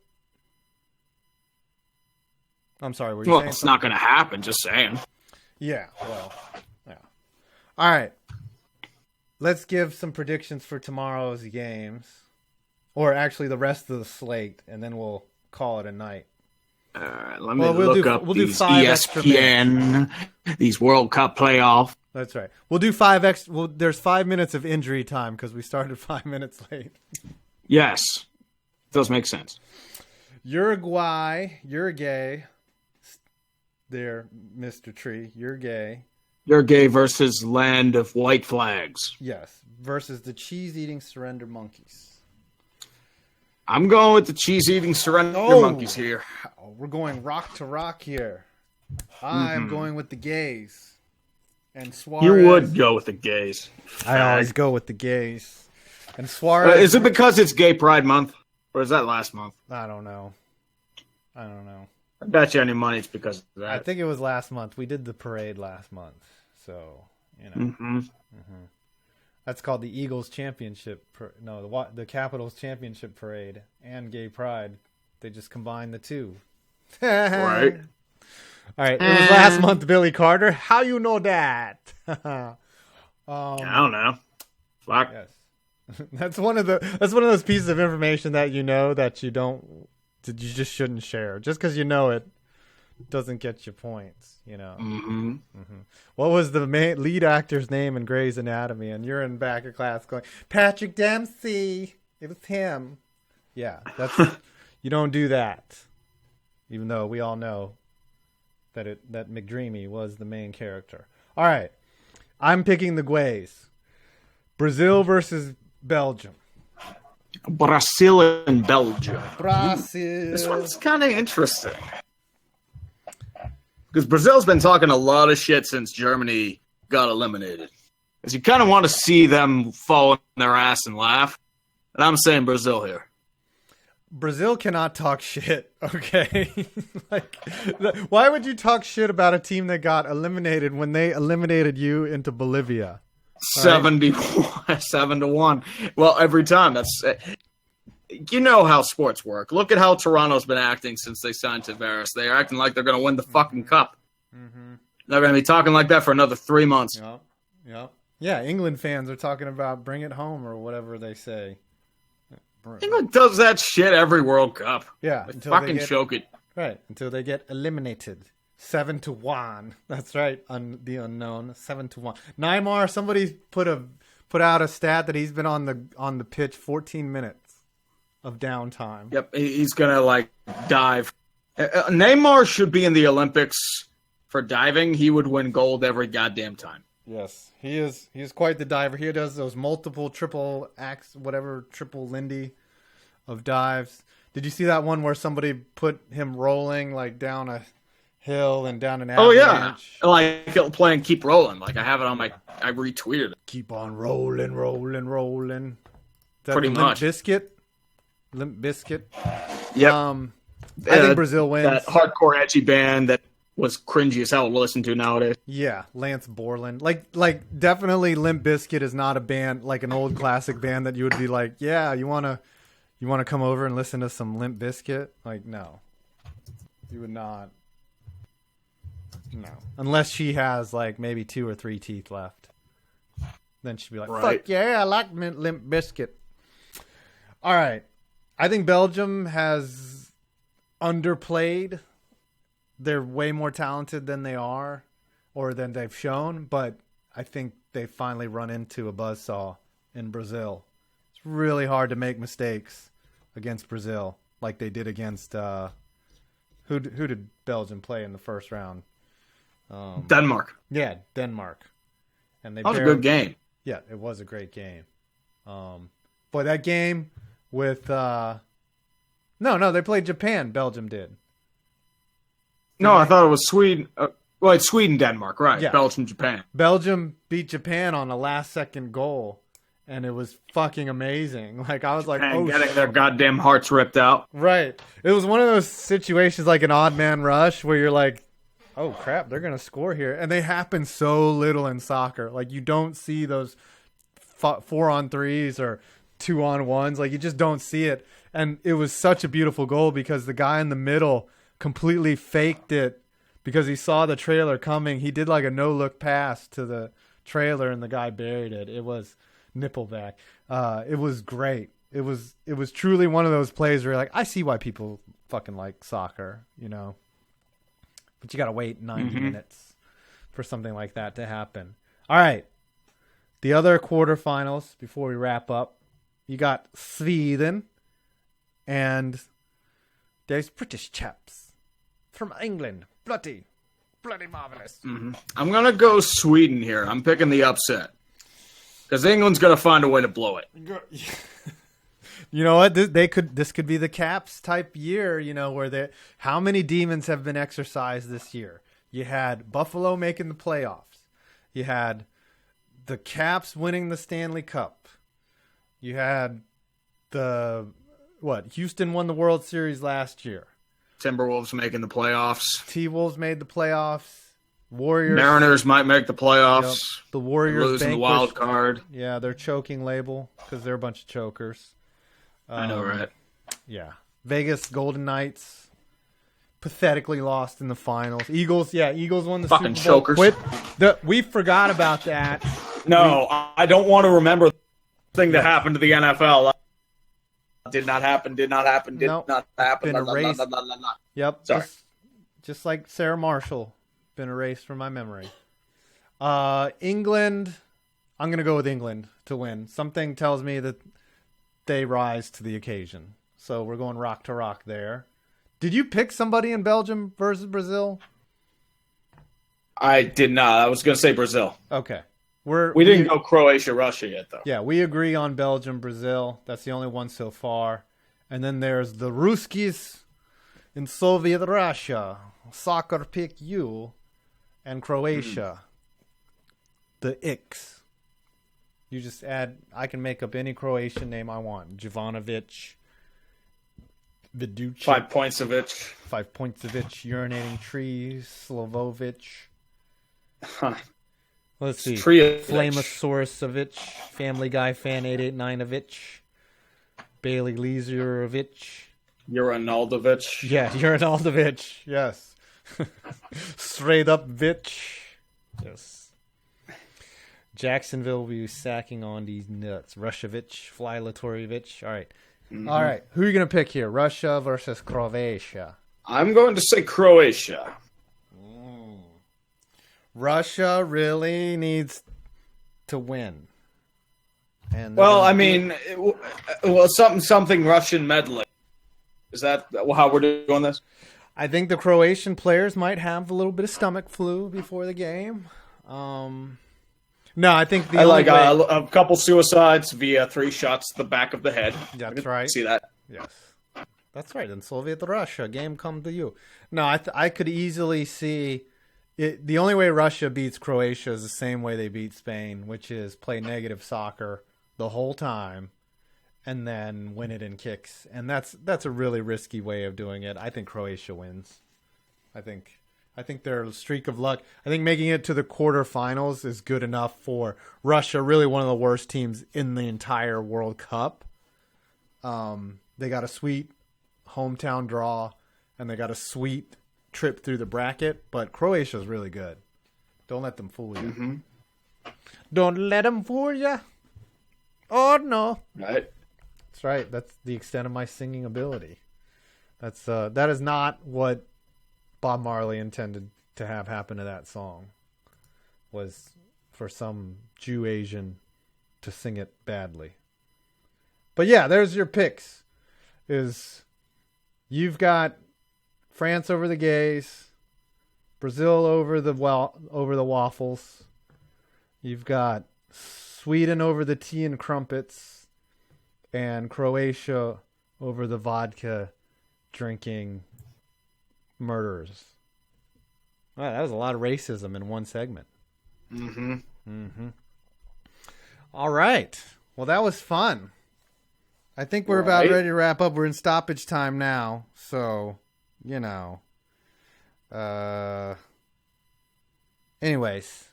I'm sorry. Were you saying it's something? not going to happen. Just saying. Yeah. Well, yeah. All right. Let's give some predictions for tomorrow's games. Or actually the rest of the slate, and then we'll call it a night. Let me look up these do 5 extra minutes. ESPN, these World Cup playoff That's right. We'll do 5 extra. Well, there's 5 minutes of injury time because we started 5 minutes late. Yes. Does make sense. Uruguay, you're gay. There, Mr. Tree, you're gay. You're gay versus land of white flags. Yes, versus the cheese-eating surrender monkeys. I'm going with the cheese-eating surrender monkeys here. We're going rock to rock here. I'm going with the gays. And Suarez. You would go with the gays. I always go with the gays. And Suarez. Is it because it's Gay Pride Month? Or is that last month? I don't know. I bet you any money it's because of that. I think it was last month. We did the parade last month. So, you know. That's called the Eagles Championship. The Capitals Championship Parade and Gay Pride. They just combined the two. Right. All right. It was last month, Billy Carter. How you know that? I don't know. Fuck. Yes. That's one of those pieces of information that you know that you just shouldn't share. Just because you know it doesn't get you points, you know. What was the lead actor's name in Grey's Anatomy? And you're in back of class going, Patrick Dempsey. It was him. Yeah, you don't do that. Even though we all know that McDreamy was the main character. All right, I'm picking the Guays. Brazil versus Belgium. Brazil and Belgium. Brazil. This one's kind of interesting. Because Brazil's been talking a lot of shit since Germany got eliminated. Because you kind of want to see them fall on their ass and laugh. And I'm saying Brazil here. Brazil cannot talk shit, okay? Why would you talk shit about a team that got eliminated when they eliminated you into Bolivia? 7-1. Well, every time. That's you know how sports work. Look at how Toronto's been acting since they signed Tavares. They're acting like they're going to win the fucking cup. They're going to be talking like that for another 3 months. Yeah, England fans are talking about bring it home or whatever they say. England does that shit every World Cup. Yeah. They fucking choke it. Right, until they get eliminated. 7-1. That's right. The unknown. 7-1. Neymar. Somebody put out a stat that he's been on the pitch 14 minutes of downtime. Yep, he's gonna dive. Neymar should be in the Olympics for diving. He would win gold every goddamn time. Yes, he is. He's quite the diver. He does those multiple triple Lindy of dives. Did you see that one where somebody put him rolling down a hill and down an avalanche? Oh yeah, playing Keep Rolling. I have it on I retweeted it. Keep on rolling. Pretty much. Limp Bizkit. Yep. I think Brazil wins. That hardcore edgy band that was cringy as hell to listen to nowadays. Yeah, Lance Borland. Definitely Limp Bizkit is not a band, an old classic band that you would be like, yeah, you wanna come over and listen to some Limp Bizkit? No. You would not. No. Unless she has maybe 2 or 3 teeth left. Then she'd be like, fuck yeah, I like Limp Bizkit. All right. I think Belgium has underplayed. They're way more talented than they are or than they've shown, but I think they finally run into a buzzsaw in Brazil. It's really hard to make mistakes against Brazil like they did against who did Belgium play in the first round? Denmark. Yeah, Denmark. And that was a good game. Yeah, it was a great game. But that game with no, they played Japan. Belgium did. No, I thought it was Sweden. It's Sweden, Denmark, right? Yeah. Belgium, Japan. Belgium beat Japan on a last-second goal, and it was fucking amazing. I was Japan getting their goddamn hearts ripped out. Right. It was one of those situations like an odd man rush where you're like, oh crap, they're gonna score here, and they happen so little in soccer. You don't see those 4-on-3s or 2-on-1s. You just don't see it. And it was such a beautiful goal because the guy in the middle completely faked it because he saw the trailer coming. He did a no-look pass to the trailer, and the guy buried it. It was Nippleback. It was great. It was truly one of those plays where you're like, I see why people fucking like soccer, But you got to wait 90 minutes for something like that to happen. All right. The other quarterfinals before we wrap up. You got Sweden and there's British chaps from England. Bloody marvelous. Mm-hmm. I'm going to go Sweden here. I'm picking the upset. Because England's going to find a way to blow it. You know what? This could be the Caps type year, where how many demons have been exercised this year? You had Buffalo making the playoffs. You had the Caps winning the Stanley Cup. You had Houston won the World Series last year. Timberwolves making the playoffs. T-Wolves made the playoffs. Warriors. Mariners might make the playoffs. Yep. The Warriors losing the wild card. Yeah, they're choking label because they're a bunch of chokers. I know, right? Yeah. Vegas Golden Knights pathetically lost in the finals. Eagles won the fucking Super Bowl. chokers. We forgot about that. No, I don't want to remember the thing that happened to the NFL. Did not happen. Did not happen. Did not happen. Been erased. Yep. Sorry. Just like Sarah Marshall, been erased from my memory. England. I'm gonna go with England to win. Something tells me that they rise to the occasion. So we're going rock to rock there. Did you pick somebody in Belgium versus Brazil? I did not. I was going to say Brazil. Okay. We didn't go Croatia, Russia yet, though. Yeah, we agree on Belgium, Brazil. That's the only one so far. And then there's the Ruskies in Soviet Russia. Soccer pick you. And Croatia. The X. You just add, I can make up any Croatian name I want. Jovanovic, Viducic. 5 points of it. 5 points of it. UrinatingTree, Slavovic. Huh. Let's see. Flamosaurus. Family Guy Fan 889-ovich. Bailey Leaserovich. Urinaldovic. Yeah, Urinaldovic. Yes. Straight up bitch. Yes. Jacksonville will be sacking on these nuts. Rushovich, Flylatorevich. All right. Mm-hmm. All right. Who are you going to pick here? Russia versus Croatia. I'm going to say Croatia. Russia really needs to win. And something Russian meddling. Is that how we're doing this? I think the Croatian players might have a little bit of stomach flu before the game. No, I think a couple suicides via 3 shots to the back of the head. That's right. See that? Yes, that's right. In Soviet Russia, game come to you. No, I could easily see it. The only way Russia beats Croatia is the same way they beat Spain, which is play negative soccer the whole time, and then win it in kicks. And that's a really risky way of doing it. I think Croatia wins. I think their streak of luck, I think making it to the quarterfinals is good enough for Russia, really one of the worst teams in the entire World Cup. They got a sweet hometown draw, and they got a sweet trip through the bracket, but Croatia's really good. Don't let them fool you. Mm-hmm. Don't let them fool you. Oh, no. Right. That's right. That's the extent of my singing ability. That is not what Bob Marley intended to have happen to that song, was for some Jew Asian to sing it badly. But yeah, there's your picks. You've got France over the gays, Brazil over the waffles. You've got Sweden over the tea and crumpets, and Croatia over the vodka drinking murderers. Wow, that was a lot of racism in one segment. Mm-hmm. Mm-hmm. All right. Well, that was fun. I think we're about ready to wrap up. We're in stoppage time now, so, anyways,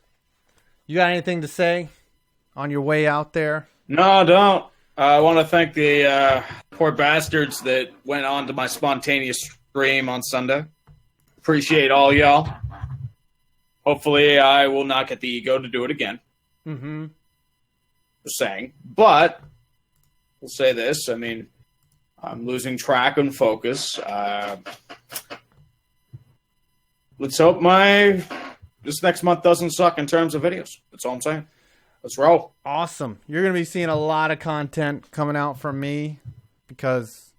you got anything to say on your way out there? No, don't. I want to thank the poor bastards that went on to my spontaneous stream on Sunday. Appreciate all y'all. Hopefully I will not get the ego to do it again. Mm-hmm. Just saying. But we'll say this. I mean, I'm losing track and focus. Let's hope my this next month doesn't suck in terms of videos. That's all I'm saying. Let's roll. Awesome. You're going to be seeing a lot of content coming out from me because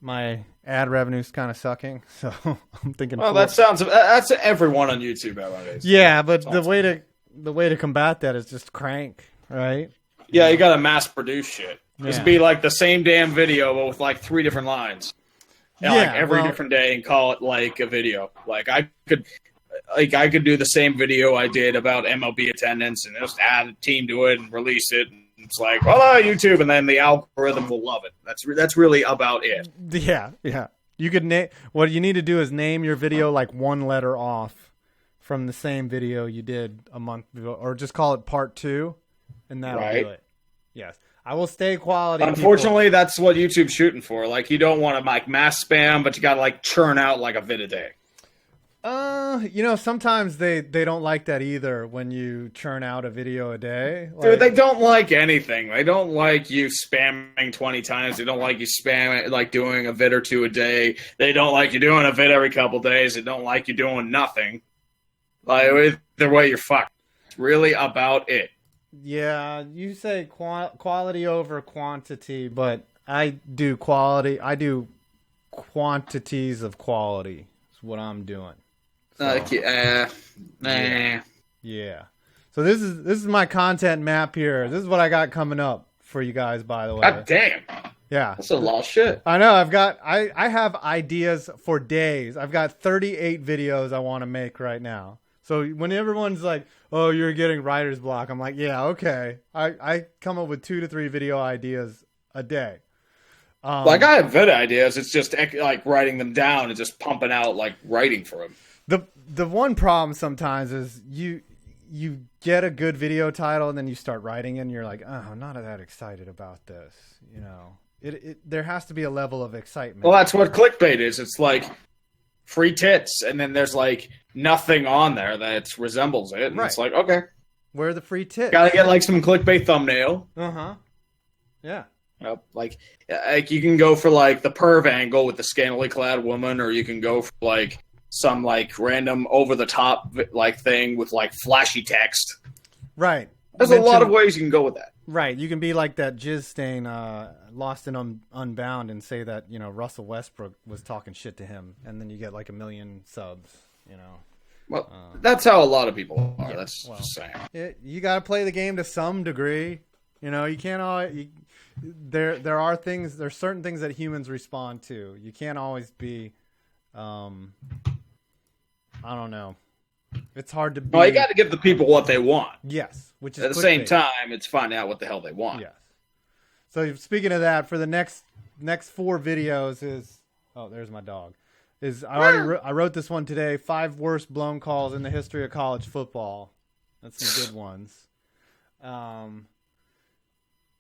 my ad revenue is kind of sucking. So I'm thinking. Well, that's everyone on YouTube nowadays. Yeah, but the way to combat that is just crank, right? Yeah, you got to mass produce shit. Just Yeah. be like the same damn video, but with like 3 different lines. And like every different day, and call it like a video. Like I could do the same video I did about MLB attendance, and just add a team to it and release it. And it's like, voila, YouTube, and then the algorithm will love it. That's really about it. Yeah. You could name. What you need to do is name your video like one letter off from the same video you did a month ago, or just call it part 2, and that'll do it. Yes. I will stay quality. Unfortunately, that's what YouTube's shooting for. Like, you don't want to like mass spam, but you got to like churn out like a vid a day. Sometimes they don't like that either when you churn out a video a day. Dude, they don't like anything. They don't like you spamming 20 times. They don't like you spamming, like doing a vid or 2 a day. They don't like you doing a vid every couple days. They don't like you doing nothing. Like, either way, you're fucked. It's really about it. Yeah, you say quality over quantity, but I do quality. I do quantities of quality. Is what I'm doing. So, yeah. So this is my content map here. This is what I got coming up for you guys. By the way, God damn. Yeah, that's a lot of shit. I know. I have ideas for days. I've got 38 videos I want to make right now. So when everyone's like, "Oh, you're getting writer's block," I'm like, "Yeah, okay." I come up with 2 to 3 video ideas a day. Like, I have vid ideas. It's just like writing them down and just pumping out like writing for them. The one problem sometimes is you get a good video title and then you start writing and you're like, "Oh, I'm not that excited about this." You know, there has to be a level of excitement. Well, that's what clickbait is. It's like free tits, and then there's like nothing on there that resembles it, and it's like, okay, where are the free tits? Gotta get like some clickbait thumbnail. Yeah. Like you can go for like the perv angle with the scantily clad woman, or you can go for like some like random over the top like thing with like flashy text. Right. There's a lot of ways you can go with that. Right. You can be like that jizz stain, Lost in Unbound, and say that, Russell Westbrook was talking shit to him, and then you get like 1 million subs, Well, that's how a lot of people are. That's just saying. You got to play the game to some degree. You can't always. There's certain things that humans respond to. You can't always be. I don't know. It's hard to be. Well, you got to give the people what they want. Yes, which is at the same time, it's finding out what the hell they want. Yes. So speaking of that, for the next 4 videos is there's my dog. I wrote this one today. 5 worst blown calls in the history of college football. That's some good ones.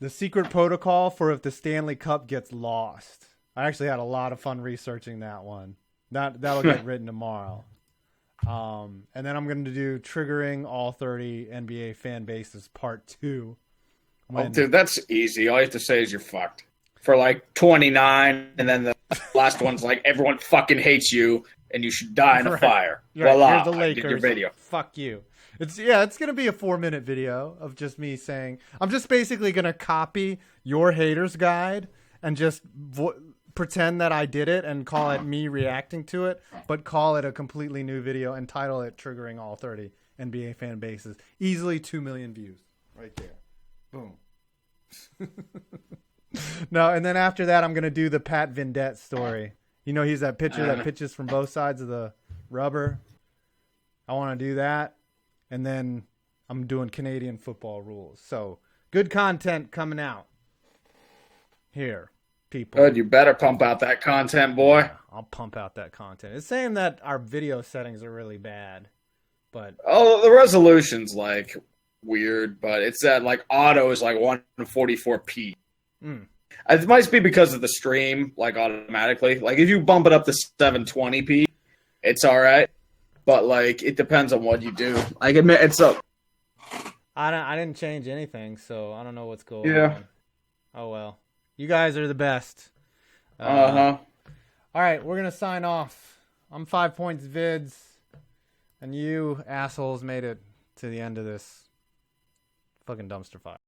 The secret protocol for if the Stanley Cup gets lost. I actually had a lot of fun researching that one. That'll get written tomorrow. And then I'm going to do triggering all 30 NBA fan bases part 2. Dude, that's easy. All you have to say is you're fucked. For like 29, and then the last one's like everyone fucking hates you and you should die in a fire. Right. Voila, the Lakers. I did your video. Fuck you. It's going to be a 4-minute video of just me saying, I'm just basically going to copy your haters guide and just pretend that I did it and call it me reacting to it, but call it a completely new video and title it Triggering All 30 NBA Fan Bases. Easily 2 million views right there. Boom. No, and then after that, I'm going to do the Pat Vendette story. He's that pitcher that pitches from both sides of the rubber. I want to do that. And then I'm doing Canadian football rules. So good content coming out here, people. Good, you better pump out that content, boy. Yeah, I'll pump out that content. It's saying that our video settings are really bad, but the resolution's like weird, but it's that like auto is like 144p. It might be because of the stream, like automatically. Like if you bump it up to 720p, it's all right. But like it depends on what you do. I admit it's up. I didn't change anything, so I don't know what's going on. Oh well. You guys are the best. All right, we're gonna sign off. I'm 5 Points Vids. And you assholes made it to the end of this fucking dumpster fire.